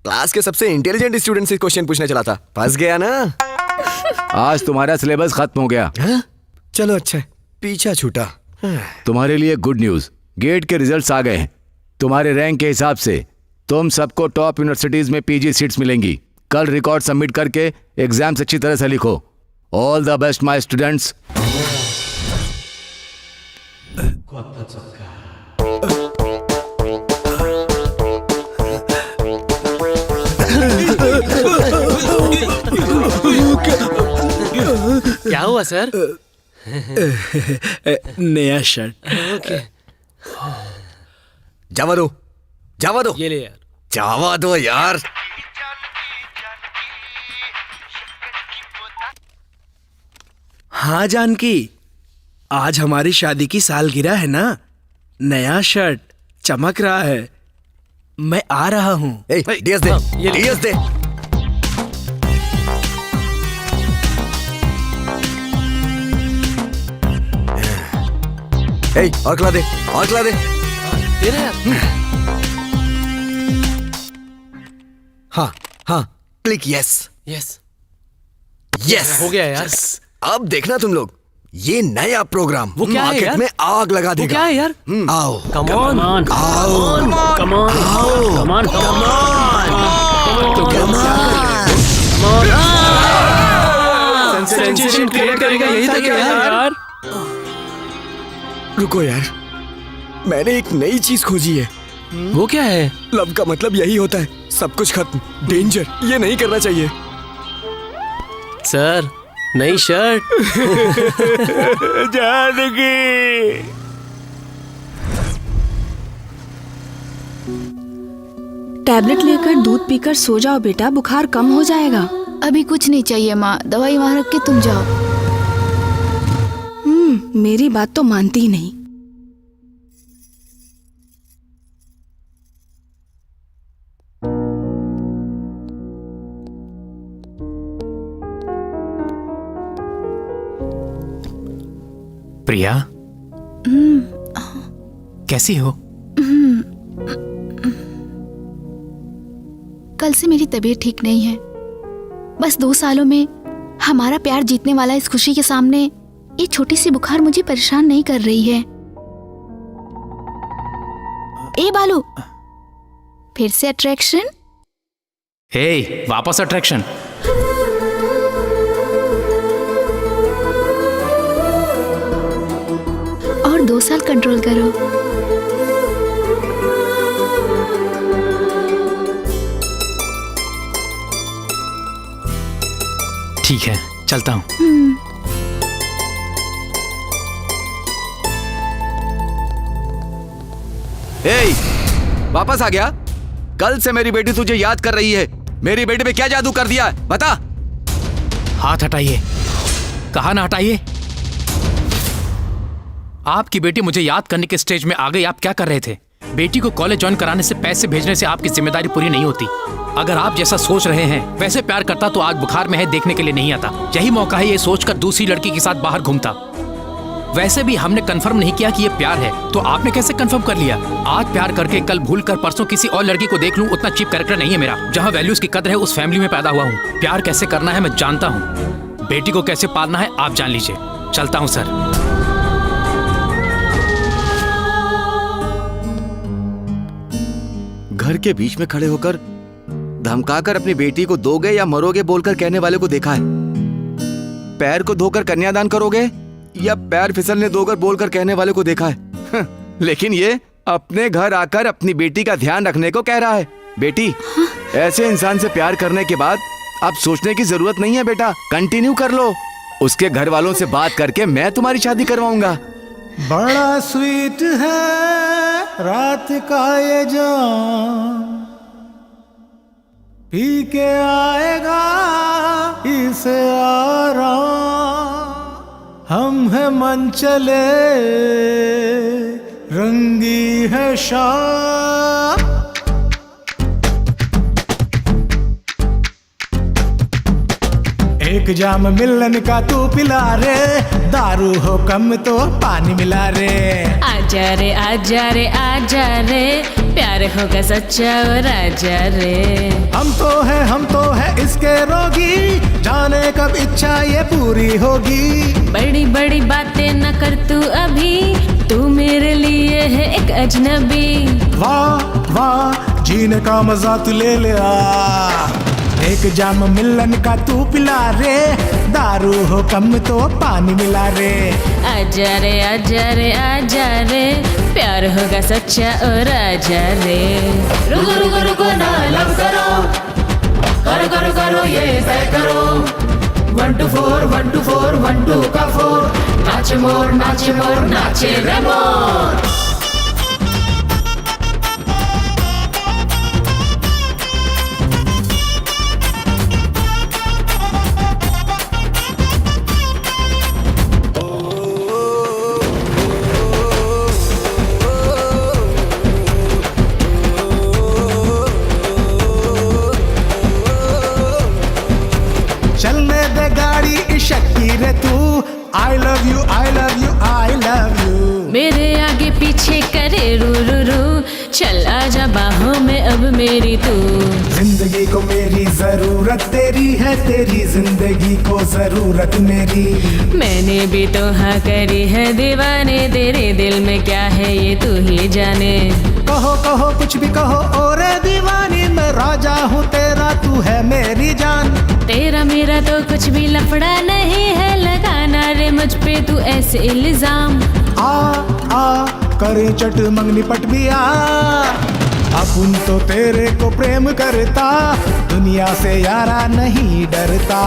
Speaker 6: क्लास के सबसे इंटेलिजेंट स्टूडेंट से क्वेश्चन पूछने चला था, फंस गया ना।
Speaker 1: आज तुम्हारा सिलेबस खत्म हो गया।
Speaker 6: चलो अच्छा है, पीछा छूटा।
Speaker 1: तुम्हारे लिए गुड न्यूज, गेट के रिजल्ट्स आ गए हैं। तुम्हारे रैंक के हिसाब से तुम सबको टॉप यूनिवर्सिटीज में पीजी सीट्स मिलेंगी। कल रिकॉर्ड सबमिट करके एग्जाम्स अच्छी तरह से लिखो। All the best my students.
Speaker 15: क्या हुआ सर?
Speaker 10: नया शर्ट।
Speaker 6: जावा दो, जावा दो।
Speaker 15: ये ले यार,
Speaker 6: जावा दो यार।
Speaker 10: हाँ जानकी, आज हमारी शादी की सालगिरह है ना। नया शर्ट चमक रहा है। मैं आ रहा हूँ।
Speaker 6: डीएस दे, डीएस दे। और खिला दे, और खिला दे। हाँ हाँ, क्लिक यस।
Speaker 15: यस
Speaker 6: यस
Speaker 15: हो गया यार।
Speaker 6: अब देखना तुम लोग, ये नया प्रोग्राम
Speaker 15: वो क्या है
Speaker 6: मार्केट
Speaker 15: यार?
Speaker 6: में आग लगा
Speaker 15: वो
Speaker 6: देगा।
Speaker 15: क्या है यार?
Speaker 6: आओ,
Speaker 15: कम ऑन,
Speaker 6: आओ,
Speaker 15: come on, come on, sensation create करेगा, यही था क्या यार?
Speaker 6: रुको यार, मैंने एक नई चीज खोजी है।
Speaker 15: वो क्या है?
Speaker 6: लव का मतलब यही होता है, सब कुछ खत्म, डेंजर। ये नहीं करना चाहिए।
Speaker 15: सर, नई शर्ट।
Speaker 10: जानकी,
Speaker 2: टैबलेट लेकर दूध पीकर सो जाओ बेटा, बुखार कम हो जाएगा।
Speaker 3: अभी कुछ नहीं चाहिए माँ, दवाई वहाँ रख के तुम जाओ।
Speaker 2: मेरी बात तो मानती ही नहीं।
Speaker 7: प्रिया, कैसी हो?
Speaker 3: कल से मेरी तबीयत ठीक नहीं है। बस 2 सालों में हमारा प्यार जीतने वाला इस खुशी के सामने ये छोटी सी बुखार मुझे परेशान नहीं कर रही है। ए बालू, फिर से अट्रैक्शन?
Speaker 7: हे, वापस अट्रैक्शन?
Speaker 3: और 2 साल कंट्रोल करो।
Speaker 7: ठीक है, चलता हूँ।
Speaker 17: वापस आ गया? कल से मेरी बेटी तुझे याद कर रही है। मेरी बेटी पे क्या जादू कर दिया है, बता।
Speaker 7: हाथ हटाइए। कहा ना हटाइए। आपकी बेटी मुझे याद करने के स्टेज में आ गई। आप क्या कर रहे थे? बेटी को कॉलेज ज्वाइन कराने से, पैसे भेजने से आपकी जिम्मेदारी पूरी नहीं होती। अगर आप जैसा सोच रहे हैं वैसे प्यार करता तो आज बुखार में है, देखने के लिए नहीं आता। यही मौका है ये सोचकर दूसरी लड़की के साथ बाहर घूमता। वैसे भी हमने कंफर्म नहीं किया कि ये प्यार है, तो आपने कैसे कंफर्म कर लिया? आज प्यार करके कल भूल कर परसों किसी और लड़की को देख लूं, उतना चीप कैरेक्टर नहीं है मेरा। जहां वैल्यूज की कदर है उस फैमिली में पैदा हुआ हूं। प्यार कैसे करना है मैं जानता हूं। बेटी को कैसे पालना है आप जान लीजिए। चलता हूं सर।
Speaker 17: घर के बीच में खड़े होकर धमकाकर अपनी बेटी को दोगे या मरोगे बोलकर कहने वाले को देखा है। पैर को धोकर कन्यादान करोगे या पैर फिसलने दोगर बोलकर कहने वाले को देखा है। लेकिन ये अपने घर आकर अपनी बेटी का ध्यान रखने को कह रहा है। बेटी, ऐसे इंसान से प्यार करने के बाद अब सोचने की जरूरत नहीं है बेटा, कंटिन्यू कर लो। उसके घर वालों से बात करके मैं तुम्हारी शादी करवाऊंगा।
Speaker 8: बड़ा स्वीट है रात का ये जाम, पी के आएगा इसे आराम। हम है मन चले रंगी है शाम। एक जाम मिलन का तू पिला रे, दारू हो कम तो पानी मिला रे।
Speaker 18: आजा रे आजा रे आजा रे, प्यार होगा सच्चा और आजा रे।
Speaker 8: हम तो है इसके रोगी, जाने कब इच्छा ये पूरी होगी।
Speaker 18: बड़ी बड़ी बातें न कर तू अभी, तू मेरे लिए है एक अजनबी।
Speaker 8: वाह वाह जीने का मजा तू ले ले आ। एक जाम मिलन का तू पिला रे, दारू हो कम तो पानी मिला रे।
Speaker 18: आजा रे आजा रे आजा रे, प्यार होगा सच्चा और आजा रे। रुको रुको रुको ना लव करो, करो करो करो ये तय करो। 1 2 4 1 2 4 1 2 का 4, नाचे मोर नाचे रे मोर। चल आजा बाहों में अब मेरी तू।
Speaker 8: जिंदगी को मेरी जरूरत तेरी है, तेरी जिंदगी को जरूरत मेरी।
Speaker 18: मैंने भी तो हाँ करी है दीवाने, तेरे दिल में क्या है ये तू ही जाने।
Speaker 8: कहो कहो कुछ भी कहो और दीवानी, मैं राजा हूँ तेरा, तू है मेरी जान।
Speaker 18: तेरा मेरा तो कुछ भी लफड़ा नहीं है, लगाना रे मुझ पे तू ऐसे इल्जाम।
Speaker 8: आ करे चट मंगनी पट भी आ, अपन तो तेरे को प्रेम करता, दुनिया से यारा नहीं डरता।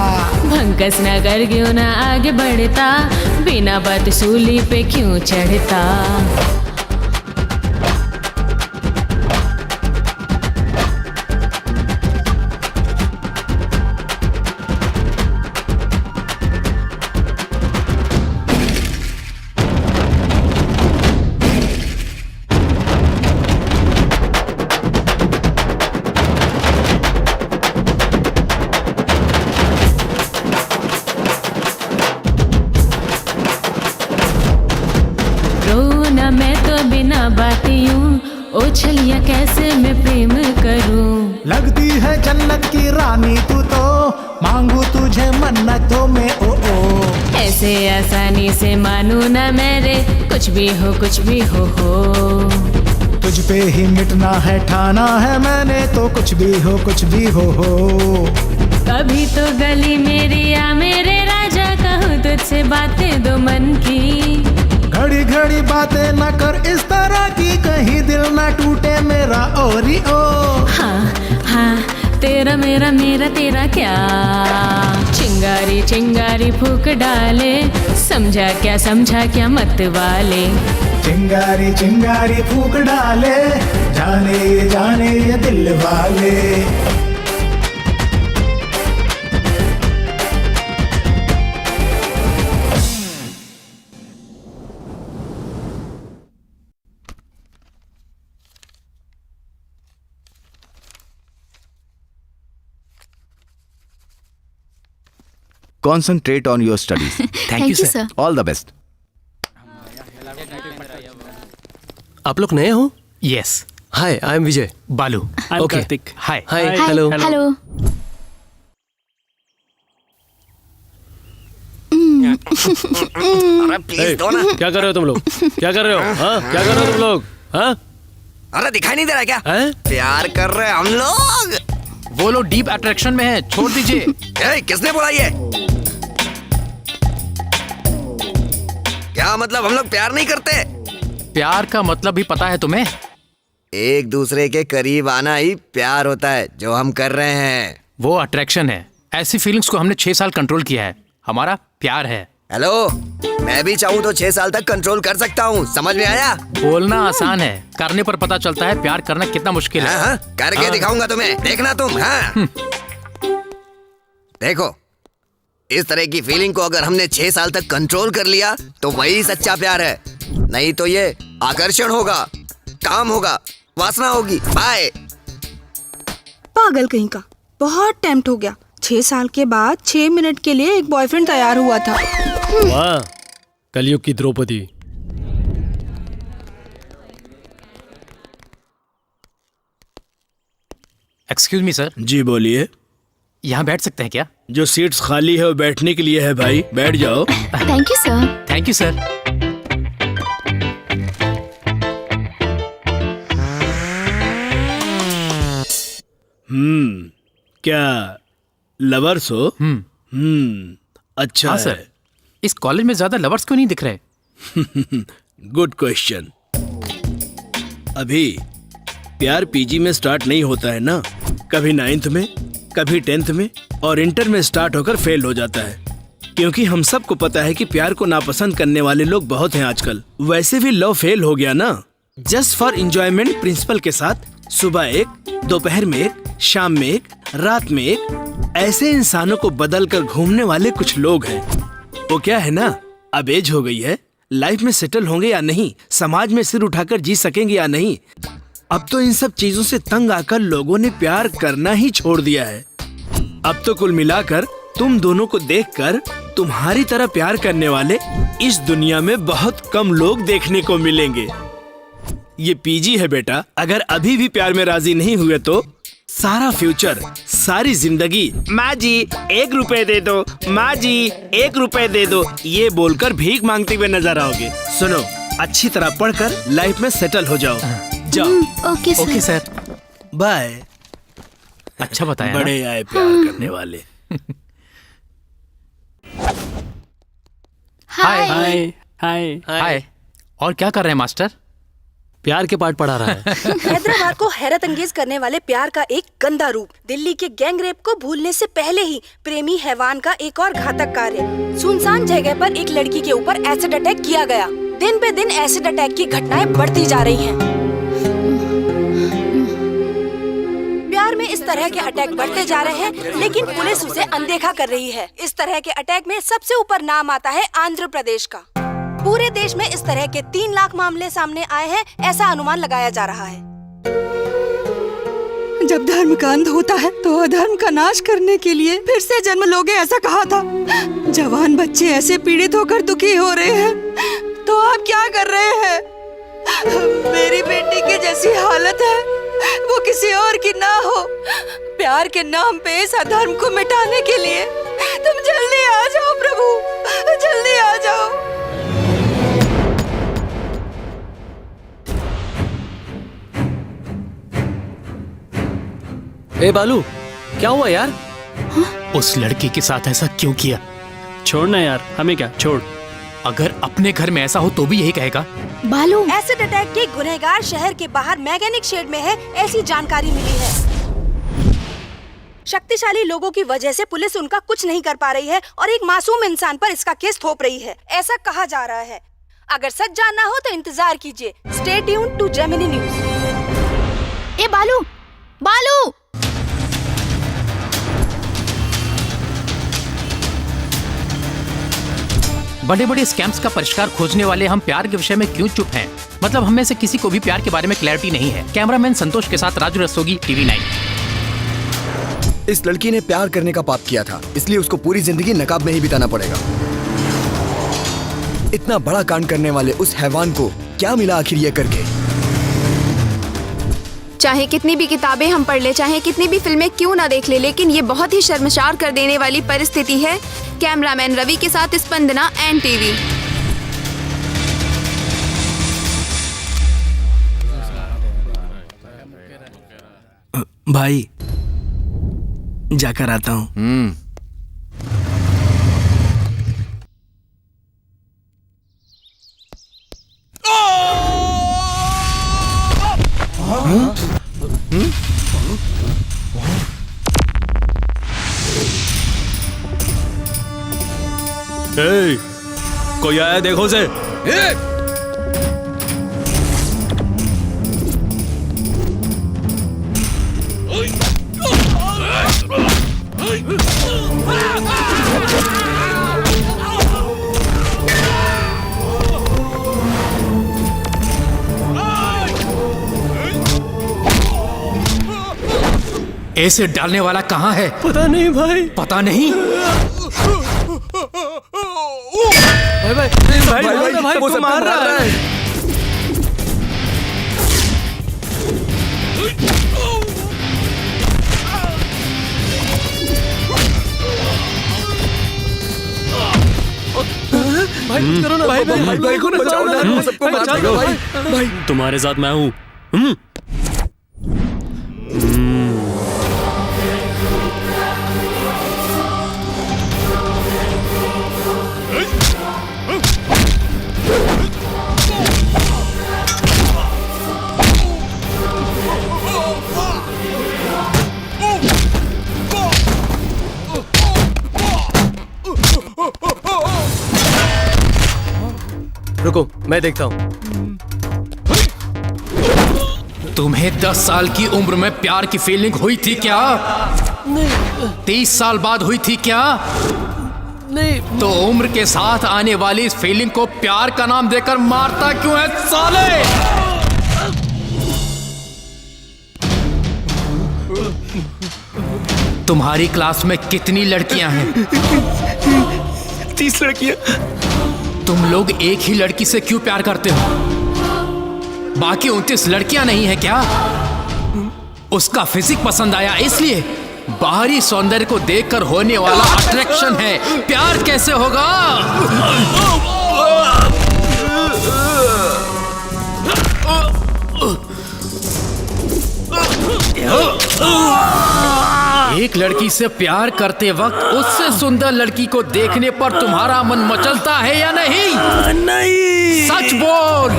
Speaker 18: भंकस ना कर क्यों ना आगे बढ़ता, बिना बात सूली पे क्यों चढ़ता। ओछलिया कैसे मैं प्रेम करूं।
Speaker 8: लगती है जन्नत की रानी तू तो, मांगू तुझे मन्नतों में ओ ओ।
Speaker 18: ऐसे आसानी से मानू ना मेरे, कुछ भी हो कुछ भी हो।
Speaker 8: तुझ पे ही मिटना है ठाना है मैंने, तो कुछ भी हो कुछ भी हो।
Speaker 18: कभी तो गली मेरी या मेरे राजा, कहूँ तुझसे बातें दो मन की।
Speaker 8: घड़ी घड़ी बातें न कर इस तरह की, कहीं दिल न टूटे मेरा ओरी ओ।
Speaker 18: हाँ हाँ तेरा मेरा मेरा तेरा क्या, चिंगारी चिंगारी फूक डाले, समझा क्या मत वाले।
Speaker 8: चिंगारी चिंगारी फूक डाले, जाने ये दिल वाले।
Speaker 1: Concentrate on your studies.
Speaker 3: Thank you, sir.
Speaker 1: All the best.
Speaker 15: आप लोग नए हो?
Speaker 7: यस।
Speaker 15: हाय, आई एम विजय।
Speaker 7: बालू।
Speaker 15: ओके।
Speaker 7: कार्तिक। हाय।
Speaker 15: हाय, हेलो।
Speaker 3: हेलो।
Speaker 6: अरे प्लीज दो ना।
Speaker 15: क्या कर रहे हो तुम लोग? क्या कर रहे हो? हाँ? क्या कर रहे हो तुम लोग? हाँ?
Speaker 6: अरे दिखाई नहीं दे रहा क्या? प्यार कर रहे हम लोग।
Speaker 7: वो लोग डीप अट्रैक्शन में है, छोड़ दीजिए।
Speaker 6: किसने बोला ये? क्या मतलब हम लोग प्यार नहीं करते?
Speaker 7: प्यार का मतलब भी पता है तुम्हें?
Speaker 6: एक दूसरे के करीब आना ही प्यार होता है, जो हम कर रहे हैं।
Speaker 7: वो अट्रैक्शन है। ऐसी फीलिंग्स को हमने 6 साल कंट्रोल किया है, हमारा प्यार है।
Speaker 6: हेलो, मैं भी चाहूँ तो 6 साल तक कंट्रोल कर सकता हूँ, समझ में आया?
Speaker 7: बोलना आसान है, करने पर पता चलता है प्यार करना कितना मुश्किल है।
Speaker 6: हाँ, करके दिखाऊंगा तुम्हें, देखना तुम। हाँ देखो, इस तरह की फीलिंग को अगर हमने 6 साल तक कंट्रोल कर लिया तो वही सच्चा प्यार है, नहीं तो ये आकर्षण होगा, काम होगा, वासना होगी। बाय।
Speaker 2: पागल कहीं का, बहुत टेम्प्ट हो गया। 6 साल के बाद 6 मिनट के लिए एक बॉयफ्रेंड तैयार हुआ था।
Speaker 15: वाह, कलयुग की द्रौपदी।
Speaker 7: Excuse me sir.
Speaker 10: जी बोलिए।
Speaker 7: यहाँ बैठ सकते हैं क्या?
Speaker 10: जो सीट्स खाली है वो बैठने के लिए है भाई, बैठ जाओ।
Speaker 3: Thank you sir.
Speaker 7: Thank you sir.
Speaker 10: क्या लवर्स हो? अच्छा
Speaker 7: हाँ सर। इस कॉलेज में ज्यादा लवर्स क्यों नहीं दिख रहे?
Speaker 10: Good question. अभी प्यार पीजी में स्टार्ट नहीं होता है ना, कभी 9th में, कभी 10th में, और इंटर में स्टार्ट होकर फेल हो जाता है। क्योंकि हम सबको पता है कि प्यार को नापसंद करने वाले लोग बहुत हैं आजकल। वैसे भी लव फेल हो गया ना, जस्ट फॉर एंजॉयमेंट प्रिंसिपल के साथ सुबह एक, दोपहर में एक, शाम में एक, रात में एक, ऐसे इंसानों को बदल कर घूमने वाले कुछ लोग हैं। वो क्या है ना, अब एज हो गई है, लाइफ में सेटल होंगे या नहीं, समाज में सिर उठाकर जी सकेंगे या नहीं, अब तो इन सब चीजों से तंग आकर लोगों ने प्यार करना ही छोड़ दिया है। अब तो कुल मिलाकर तुम दोनों को देखकर तुम्हारी तरह प्यार करने वाले इस दुनिया में बहुत कम लोग देखने को मिलेंगे। ये पीजी है बेटा। अगर अभी भी प्यार में राजी नहीं हुए तो सारा फ्यूचर, सारी जिंदगी माँ जी 1 रुपए दे दो, माँ जी 1 रुपए दे दो, ये बोलकर भीख मांगते हुए नजर आओगे। सुनो, अच्छी तरह पढ़कर लाइफ में सेटल हो जाओ। जाओ।
Speaker 3: Okay
Speaker 7: sir.
Speaker 10: बाय।
Speaker 7: अच्छा बताया।
Speaker 10: बड़े आए प्यार करने वाले।
Speaker 7: हाय हाय। और क्या कर रहे हैं मास्टर?
Speaker 15: प्यार के पाठ पढ़ा रहा है।
Speaker 2: हैदराबाद को हैरत अंगेज करने वाले प्यार का एक गंदा रूप। दिल्ली के गैंग रेप को भूलने से पहले ही प्रेमी हैवान का एक और घातक कार्य। सुनसान जगह पर एक लड़की के ऊपर एसिड अटैक किया गया। दिन पे दिन एसिड अटैक की घटनाएं बढ़ती जा रही हैं। प्यार में इस तरह के अटैक बढ़ते जा रहे हैं, लेकिन पुलिस उसे अनदेखा कर रही है। इस तरह के अटैक में सबसे ऊपर नाम आता है आंध्र प्रदेश का। पूरे देश में इस तरह के 3 लाख मामले सामने आए हैं, ऐसा अनुमान लगाया जा रहा है।
Speaker 19: जब धर्म का अंत होता है तो अधर्म का नाश करने के लिए फिर से जन्म लोगे, ऐसा कहा था। जवान बच्चे ऐसे पीड़ित होकर दुखी हो रहे हैं, तो आप क्या कर रहे हैं? मेरी बेटी की जैसी हालत है वो किसी और की ना हो। प्यार के नाम पे इस अधर्म को मिटाने के लिए तुम जल्दी आ जाओ प्रभु, जल्दी आ जाओ।
Speaker 15: ए बालू, क्या हुआ यार?
Speaker 7: उस लड़की के साथ ऐसा क्यों किया?
Speaker 15: छोड़ना यार, हमें क्या, छोड़।
Speaker 7: अगर अपने घर में ऐसा हो तो भी यही कहेगा।
Speaker 2: बालू, एसिड अटैक के गुनहगार शहर के बाहर मैकेनिक शेड में है, ऐसी जानकारी मिली है। शक्तिशाली लोगों की वजह से पुलिस उनका कुछ नहीं कर पा रही है और एक मासूम इंसान पर इसका केस थोप रही है, ऐसा कहा जा रहा है। अगर सच जानना हो तो इंतजार कीजिए। Stay tuned to Gemini news.
Speaker 3: ए बालू, बालू!
Speaker 7: बड़े बड़े स्कैम्स का परिष्कार खोजने वाले हम प्यार के विषय में क्यों चुप हैं? मतलब हम में से किसी को भी प्यार के बारे में क्लैरिटी नहीं है। कैमरामैन संतोष के साथ राजू रस्तोगी, TV 9।
Speaker 6: इस लड़की ने प्यार करने का पाप किया था, इसलिए उसको पूरी जिंदगी नकाब में ही बिताना पड़ेगा। इतना बड़ा कांड करने वाले उस हैवान को क्या मिला आखिर ये करके?
Speaker 14: चाहे कितनी भी किताबें हम पढ़ ले, चाहे कितनी भी फिल्में क्यों ना देख ले, लेकिन ये बहुत ही शर्मसार कर देने वाली परिस्थिति है। कैमरामैन रवि के साथ स्पंदना, NTV।
Speaker 10: भाई जाकर आता हूँ।
Speaker 15: कोई आया देखो से।
Speaker 7: एसिड डालने वाला कहाँ है?
Speaker 15: पता नहीं भाई।
Speaker 7: पता नहीं?
Speaker 15: भाई वो मार रहा है। भाई कुछ करो ना, भाई को बचाओ ना, सबको मार देगा भाई। तुम्हारे साथ मैं हूँ। रुको, मैं देखता हूँ।
Speaker 7: तुम्हें 10 साल की उम्र में प्यार की फीलिंग हुई थी क्या?
Speaker 15: नहीं।
Speaker 7: 30 साल बाद हुई थी क्या?
Speaker 15: नहीं।
Speaker 7: तो उम्र के साथ आने वाली इस फीलिंग को प्यार का नाम देकर मारता क्यों है साले? तुम्हारी क्लास में कितनी लड़कियां हैं?
Speaker 10: 30 लड़कियां।
Speaker 7: तुम लोग एक ही लड़की से क्यों प्यार करते हो? बाकी 29 लड़कियां नहीं है क्या? उसका फिजिक पसंद आया इसलिए? बाहरी सौंदर्य को देखकर होने वाला अट्रैक्शन है, प्यार कैसे होगा? एक लड़की से प्यार करते वक्त उससे सुंदर लड़की को देखने पर तुम्हारा मन मचलता है या नहीं?
Speaker 10: नहीं।
Speaker 7: सच बोल।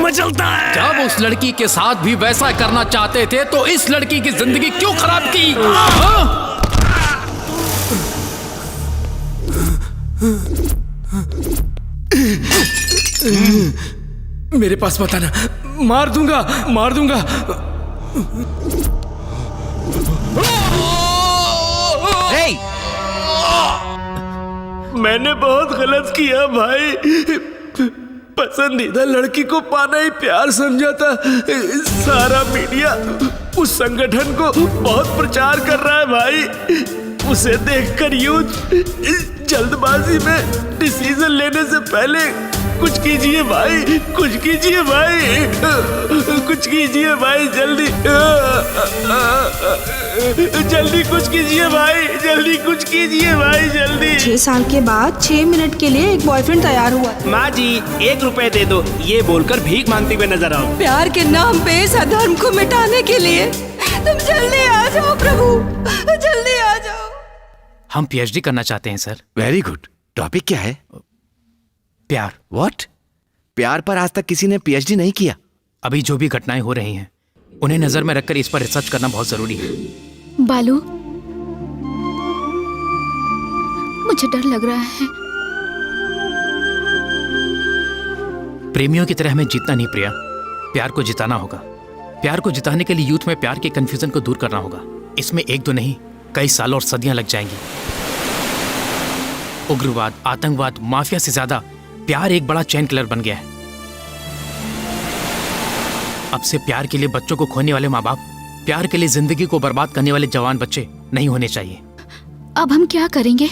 Speaker 10: मचलता है।
Speaker 7: जब उस लड़की के साथ भी वैसा करना चाहते थे तो इस लड़की की जिंदगी क्यों खराब की?
Speaker 10: मेरे पास मत आना, मार दूंगा, मार दूंगा। मैंने बहुत गलत किया भाई। पसंदीदा लड़की को पाना ही प्यार समझा था। सारा मीडिया उस संगठन को बहुत प्रचार कर रहा है भाई। उसे देखकर यूथ जल्दबाजी में डिसीजन लेने से पहले कुछ कीजिए भाई, कुछ कीजिए भाई, कुछ कीजिए भाई, जल्दी जल्दी कुछ कीजिए भाई, जल्दी कुछ कीजिए भाई, जल्दी।
Speaker 19: 6 साल के बाद 6 मिनट के लिए एक बॉयफ्रेंड तैयार हुआ।
Speaker 10: माँ जी 1 रुपए दे दो, ये बोलकर भीख मांगते हुए नजर आओ।
Speaker 19: प्यार के नाम पे इस अधर्म को मिटाने के लिए तुम जल्दी आ जाओ प्रभु, जल्दी आ जाओ।
Speaker 7: हम पीएचडी करना चाहते हैं सर।
Speaker 1: Very good. टॉपिक क्या है?
Speaker 7: प्यार।
Speaker 1: व्हाट? प्यार पर आज तक किसी ने पीएचडी नहीं किया।
Speaker 7: अभी जो भी घटनाएं हो रही हैं उन्हें नजर में रखकर इस पर रिसर्च करना बहुत जरूरी है।
Speaker 3: बालू, मुझे डर लग रहा है।
Speaker 7: प्रेमियों की तरह हमें जीतना नहीं प्रिया, प्यार को जिताना होगा। प्यार को जिताने के लिए यूथ में प्यार के कंफ्यूजन को दूर करना होगा। इसमें 1-2 नहीं, कई साल और सदियां लग जाएंगी। उग्रवाद, आतंकवाद, माफिया से ज्यादा प्यार एक बड़ा चेन किलर बन गया है। अब से प्यार के लिए बच्चों को खोने वाले माँ बाप, प्यार के लिए जिंदगी को बर्बाद करने वाले जवान बच्चे नहीं होने चाहिए।
Speaker 3: अब हम क्या करेंगे?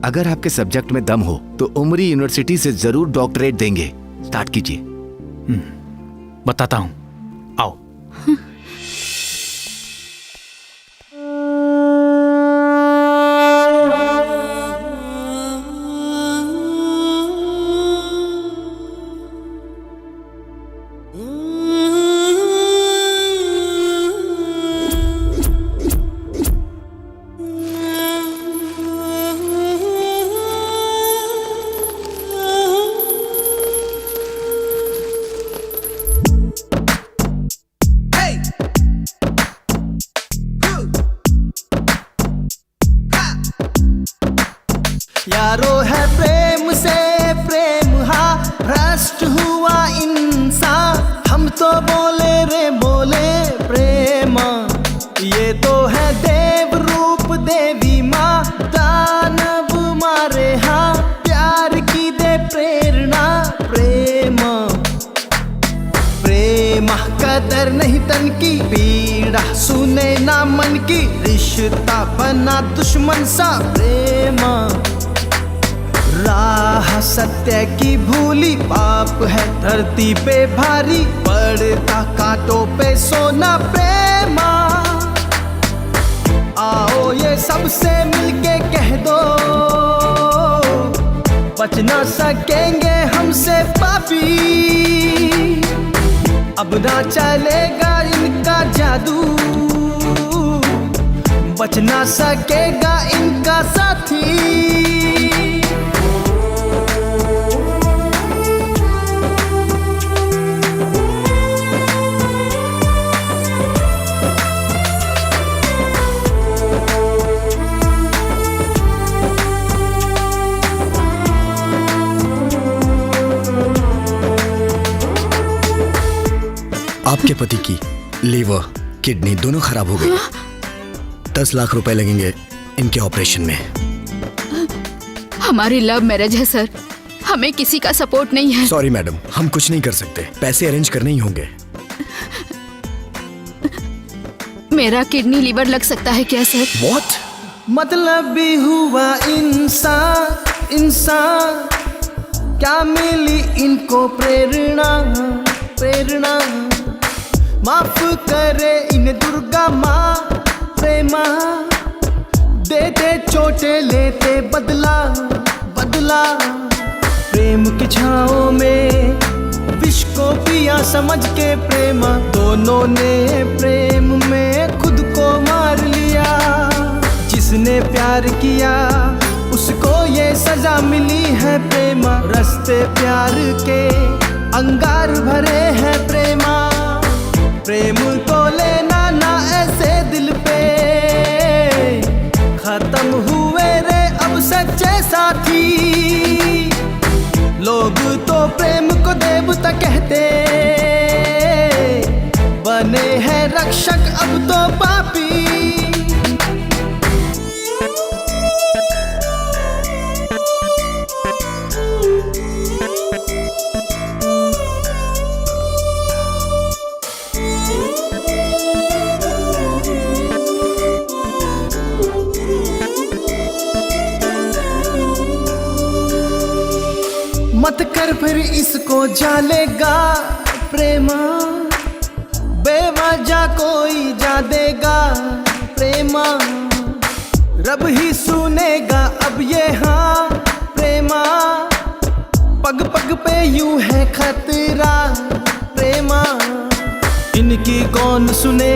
Speaker 1: अगर आपके सब्जेक्ट में दम हो तो उमरी यूनिवर्सिटी से जरूर डॉक्टरेट देंगे। स्टार्ट कीजिए।
Speaker 7: बताता हूं, आओ।
Speaker 8: यारो है प्रेम से प्रेम हा भ्रष्ट हुआ इंसान। हम तो बोले रे बोले प्रेम, ये तो है देव रूप देवी माँ। दानव मारे हाँ प्यार की दे प्रेरणा। प्रेम प्रेम कदर नहीं तन की, पीड़ा सुने ना मन की। रिश्ता बना दुश्मन सा प्रेम। राह सत्य की भूली, पाप है धरती पे भारी। पड़ता कांटों पे सोना प्रेम। आओ ये सबसे मिलके कह दो, बच ना सकेंगे हमसे पापी। अब ना चलेगा इनका जादू, बच ना सकेगा इनका साथी।
Speaker 6: आपके पति की लीवर किडनी दोनों खराब हो गई। 10 लाख रुपए लगेंगे इनके ऑपरेशन में।
Speaker 3: हमारी लव मैरिज है सर, हमें किसी का सपोर्ट नहीं है।
Speaker 6: सॉरी मैडम, हम कुछ नहीं कर सकते। पैसे अरेंज करने ही होंगे।
Speaker 3: मेरा किडनी लीवर लग सकता है क्या सर?
Speaker 8: What? मतलब भी हुआ इंसान इंसान। क्या मिली इनको प्रेरणा प्रेरणा। माफ करे इन्हें दुर्गा माँ प्रेमा, देते चोटें लेते बदला बदला। प्रेम की छाओं में विष को पिया समझ के प्रेमा, दोनों ने प्रेम में खुद को मार लिया। जिसने प्यार किया उसको ये सजा मिली है प्रेमा, रास्ते प्यार के अंगार भरे हैं प्रेमा। प्रेम तो लेना ना ऐसे दिल पे, खत्म हुए रे अब सच्चे साथी। लोग तो प्रेम को देवता कहते, बने हैं रक्षक अब तो पापी। मत कर फिर इसको जालेगा प्रेमा, बेवजह कोई जा देगा प्रेमा। रब ही सुनेगा अब ये हाँ प्रेमा, पग पग पे यूं है खतरा प्रेमा। इनकी कौन सुने,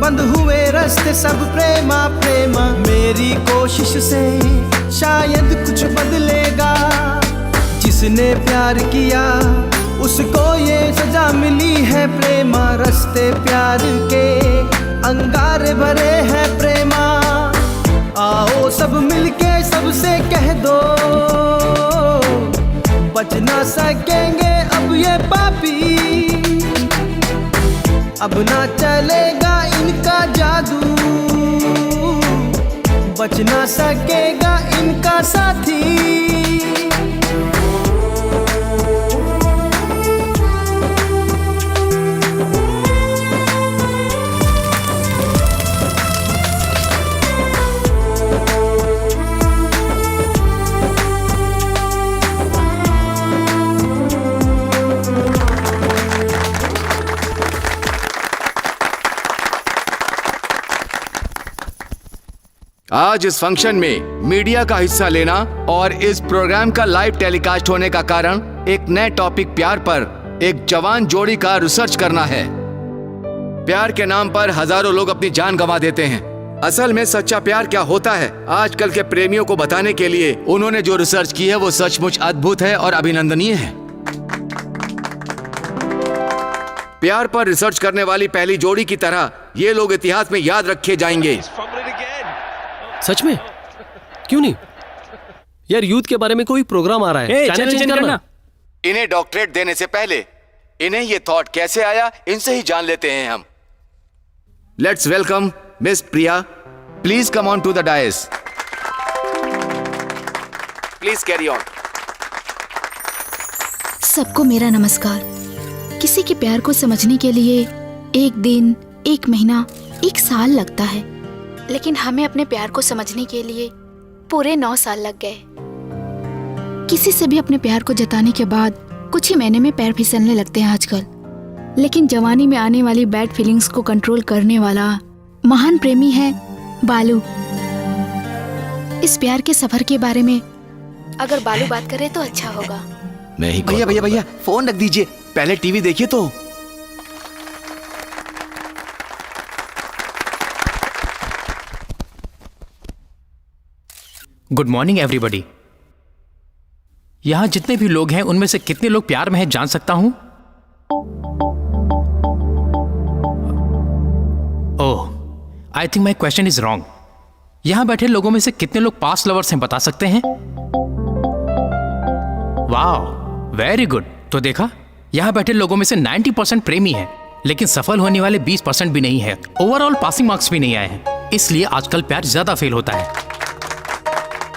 Speaker 8: बंद हुए रास्ते सब प्रेमा प्रेमा। मेरी कोशिश से शायद कुछ बदलेगा, जिसने प्यार किया उसको ये सजा मिली है प्रेमा। रास्ते प्यार के अंगार भरे हैं प्रेमा। आओ सब मिलके सबसे कह दो, बच ना सकेंगे अब ये पापी। अब ना चलेगा इनका जादू, बच ना सकेगा इनका साथी।
Speaker 1: आज इस फंक्शन में मीडिया का हिस्सा लेना और इस प्रोग्राम का लाइव टेलीकास्ट होने का कारण एक नए टॉपिक प्यार पर एक जवान जोड़ी का रिसर्च करना है। प्यार के नाम पर हजारों लोग अपनी जान गंवा देते हैं। असल में सच्चा प्यार क्या होता है, आजकल के प्रेमियों को बताने के लिए उन्होंने जो रिसर्च की है वो सचमुच अद्भुत है और अभिनंदनीय है। प्यार पर रिसर्च करने वाली पहली जोड़ी की तरह ये लोग इतिहास में याद रखे जाएंगे।
Speaker 15: सच में? क्यों नहीं यार, यूथ के बारे में कोई प्रोग्राम आ रहा है, चैनल चेंज करना।
Speaker 1: इन्हें डॉक्टरेट देने से पहले इन्हें ये थॉट कैसे आया, इनसे ही जान लेते हैं हम। Let's welcome miss Priya, please come on to the dais, please carry on.
Speaker 3: सबको मेरा नमस्कार। किसी के प्यार को समझने के लिए एक दिन, एक महीना, एक साल लगता है, लेकिन हमें अपने प्यार को समझने के लिए पूरे 9 साल लग गए। किसी से भी अपने प्यार को जताने के बाद कुछ ही महीने में पैर फिसलने लगते हैं आजकल। लेकिन जवानी में आने वाली बैड फीलिंग्स को कंट्रोल करने वाला महान प्रेमी है बालू। इस प्यार के सफर के बारे में अगर बालू बात करे तो अच्छा होगा।
Speaker 1: मैं ही
Speaker 6: भैया भैया भैया फोन रख दीजिए, पहले टीवी देखिए तो।
Speaker 7: Good morning everybody. यहां जितने भी लोग हैं उनमें से कितने लोग प्यार में हैं जान सकता हूं? Oh, I think my question is wrong. यहां बैठे लोगों में से कितने लोग पास्ट लवर्स हैं बता सकते हैं? वाह, वेरी गुड। तो देखा, यहां बैठे लोगों में से 90% प्रेमी हैं, लेकिन सफल होने वाले 20% भी नहीं है। ओवरऑल पासिंग मार्क्स भी नहीं आए हैं, इसलिए आजकल प्यार ज्यादा फेल होता है।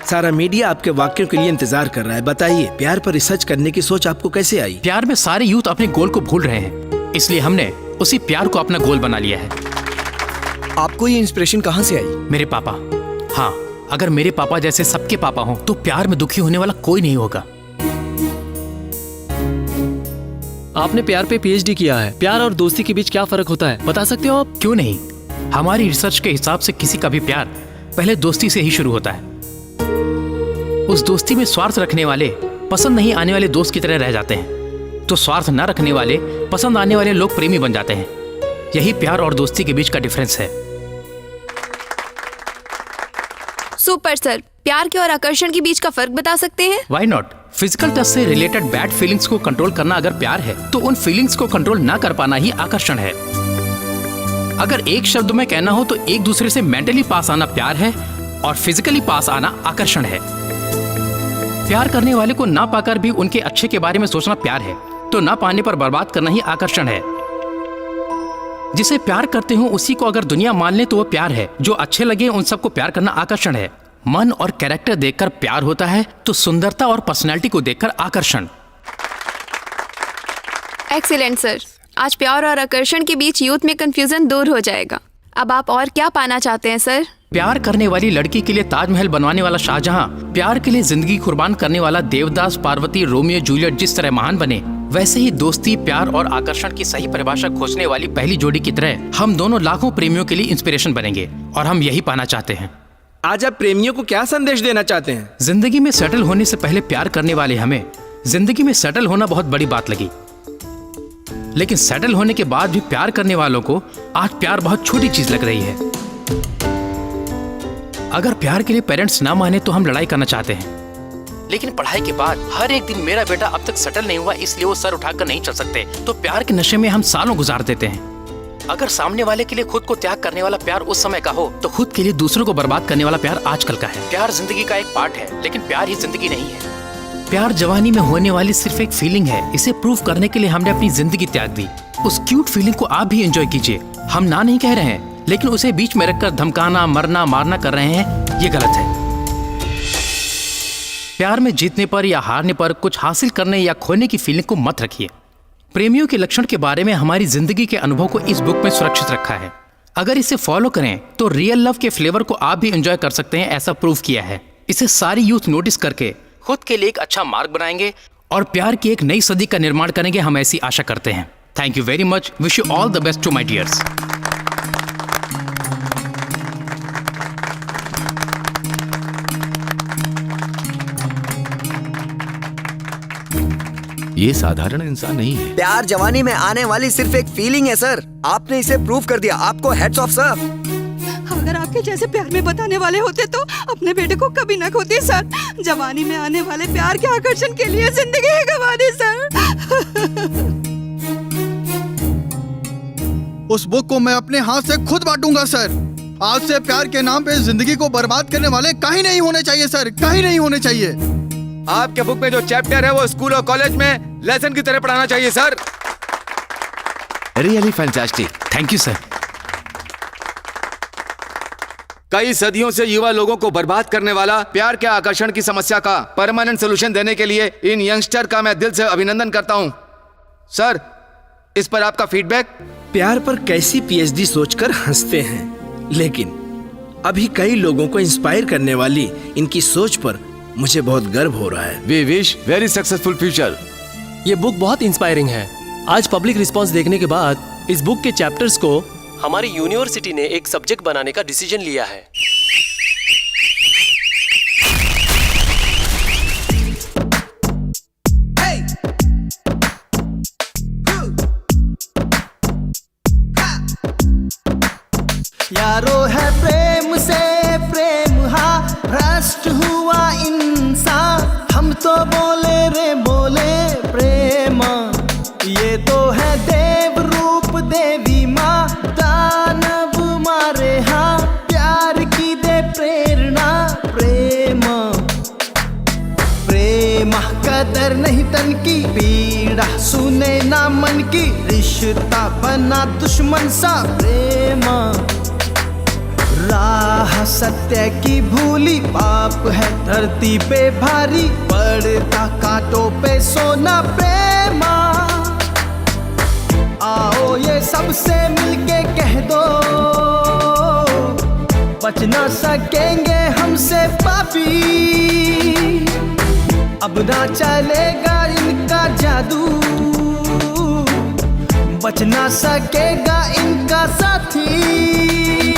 Speaker 10: सारा मीडिया आपके वाक्यों के लिए इंतजार कर रहा है। बताइए, प्यार पर रिसर्च करने की सोच आपको कैसे आई?
Speaker 7: प्यार में सारे यूथ अपने गोल को भूल रहे हैं, इसलिए हमने उसी प्यार को अपना गोल बना लिया है।
Speaker 6: आपको ये इंस्पिरेशन कहाँ से आई?
Speaker 7: मेरे पापा। हाँ, अगर मेरे पापा जैसे सबके पापा हों तो प्यार में दुखी होने वाला कोई नहीं होगा।
Speaker 15: आपने प्यार पे पीएचडी किया है। प्यार और दोस्ती के बीच क्या फर्क होता है, बता सकते हो आप?
Speaker 7: क्यों नहीं, हमारी रिसर्च के हिसाब से किसी का भी प्यार पहले दोस्ती से ही शुरू होता है। उस दोस्ती में स्वार्थ रखने वाले पसंद नहीं आने वाले दोस्त की तरह रह जाते हैं, तो स्वार्थ न रखने वाले पसंद आने वाले लोग प्रेमी बन जाते हैं। यही प्यार और दोस्ती के बीच का डिफरेंस है।
Speaker 14: सुपर सर, प्यार के और आकर्षण के बीच का फर्क बता सकते हैं?
Speaker 7: Why not? फिजिकल टच से रिलेटेड बैड फीलिंग्स को कंट्रोल करना अगर प्यार है, तो उन फीलिंग्स को कंट्रोल ना कर पाना ही आकर्षण है। अगर एक शब्द में कहना हो तो एक दूसरे से मेंटली पास आना प्यार है और फिजिकली पास आना आकर्षण है। प्यार करने वाले को ना पाकर भी उनके अच्छे के बारे में सोचना प्यार है, तो ना पाने पर बर्बाद करना ही आकर्षण है। जिसे प्यार करते हो उसी को अगर दुनिया मान ले तो वो प्यार है। जो अच्छे लगे उन सबको प्यार करना आकर्षण है। मन और कैरेक्टर देखकर प्यार होता है, तो सुंदरता और पर्सनैलिटी को देखकर आकर्षण।
Speaker 14: एक्सीलेंट सर, आज प्यार और आकर्षण के बीच यूथ में कंफ्यूजन दूर हो जाएगा। अब आप और क्या पाना चाहते हैं सर?
Speaker 7: प्यार करने वाली लड़की के लिए ताजमहल बनवाने वाला शाहजहां, प्यार के लिए जिंदगी कुर्बान करने वाला देवदास, पार्वती, रोमियो जूलियट जिस तरह महान बने, वैसे ही दोस्ती, प्यार और आकर्षण की सही परिभाषा खोजने वाली पहली जोड़ी की तरह हम दोनों लाखों प्रेमियों के लिए इंस्पिरेशन बनेंगे। और हम यही पाना चाहते हैं।
Speaker 10: आज आप प्रेमियों को क्या संदेश देना चाहते हैं?
Speaker 7: जिंदगी में सेटल होने से पहले प्यार करने वाले हमें जिंदगी में सेटल होना बहुत बड़ी बात लगी, लेकिन सेटल होने के बाद भी प्यार करने वालों को आज प्यार बहुत छोटी चीज लग रही है। अगर प्यार के लिए पेरेंट्स ना माने तो हम लड़ाई करना चाहते हैं, लेकिन पढ़ाई के बाद हर एक दिन मेरा बेटा अब तक सेटल नहीं हुआ इसलिए वो सर उठाकर नहीं चल सकते, तो प्यार के नशे में हम सालों गुजार देते हैं। अगर सामने वाले के लिए खुद को त्याग करने वाला प्यार उस समय का हो, तो खुद के लिए दूसरों को बर्बाद करने वाला प्यार आजकल का है। प्यार जिंदगी का एक पार्ट है, लेकिन प्यार ही जिंदगी नहीं है। प्यार जवानी में होने वाली सिर्फ एक फीलिंग है। इसे प्रूव करने के लिए हमने अपनी जिंदगी त्याग दी। उस क्यूट फीलिंग को आप भी एंजॉय कीजिए। हम ना नहीं कह रहे हैं, लेकिन उसे बीच में रखकर धमकाना, मरना, मारना कर रहे हैं, ये गलत है। प्यार में जीतने पर या हारने पर कुछ हासिल करने या खोने की फीलिंग को मत रखिए। प्रेमियों के लक्षण के बारे में हमारी जिंदगी के अनुभव को इस बुक में सुरक्षित रखा है। अगर इसे फॉलो करें तो रियल लव के फ्लेवर को आप भी एंजॉय कर सकते हैं, ऐसा प्रूव किया है। इसे सारी यूथ नोटिस करके खुद के लिए एक अच्छा मार्ग बनाएंगे और प्यार की एक नई सदी का निर्माण करेंगे, हम ऐसी आशा करते हैं। Thank you very much. Wish you all the best to my dears.
Speaker 1: ये साधारण इंसान नहीं है।
Speaker 6: प्यार जवानी में आने वाली सिर्फ एक फीलिंग है सर। आपने इसे प्रूव कर दिया। आपको हेड्स ऑफ सर।
Speaker 19: अगर आपके जैसे प्यार में बताने वाले होते तो अपने बेटे को कभी न खोते सर। जवानी में आने वाले प्यार के आकर्षण के लिए जिंदगी ही गंवा दी सर।
Speaker 5: उस बुक को मैं अपने हाथ से खुद बांटूंगा सर। आज से प्यार के नाम पे जिंदगी को बर्बाद करने वाले कहीं नहीं होने चाहिए सर, कहीं नहीं होने चाहिए।
Speaker 17: आपके बुक में जो चैप्टर है वो स्कूल और कॉलेज में लेसन की तरह पढ़ाना चाहिए sir.
Speaker 1: Really fantastic.
Speaker 7: Thank you sir.
Speaker 17: कई सदियों से युवा लोगों को बर्बाद करने वाला प्यार के आकर्षण की समस्या का परमानेंट सोल्यूशन देने के लिए इन यंगस्टर का मैं दिल से अभिनंदन करता हूं। सर, इस पर आपका फीडबैक?
Speaker 10: प्यार पर कैसी पीएचडी सोचकर हंसते हैं, लेकिन अभी कई लोगों को इंस्पायर करने वाली इनकी सोच पर मुझे बहुत गर्व हो रहा है।
Speaker 17: We wish very successful future.
Speaker 15: ये बुक बहुत इंस्पायरिंग है। आज पब्लिक रिस्पांस देखने के बाद इस बुक के चैप्टर्स को हमारी यूनिवर्सिटी ने एक सब्जेक्ट बनाने का डिसीजन लिया है।
Speaker 8: यारो है प्रेम से प्रेम हा भ्रष्ट हुआ इंसान। हम तो बोले रे बोले प्रेम, ये तो है देव रूप देवी माँ। दानव मारे हाँ प्यार की दे प्रेरणा। प्रेम प्रेम कदर नहीं तन की, पीड़ा सुने ना मन की। रिश्ता बना दुश्मन सा प्रेम। राह सत्य की भूली, पाप है धरती पे भारी। पड़ता कांटों पे सोना प्रेम। आओ ये सबसे मिलके कह दो, बच ना सकेंगे हमसे पापी। अब ना चलेगा इनका जादू। बच ना सकेगा इनका साथी।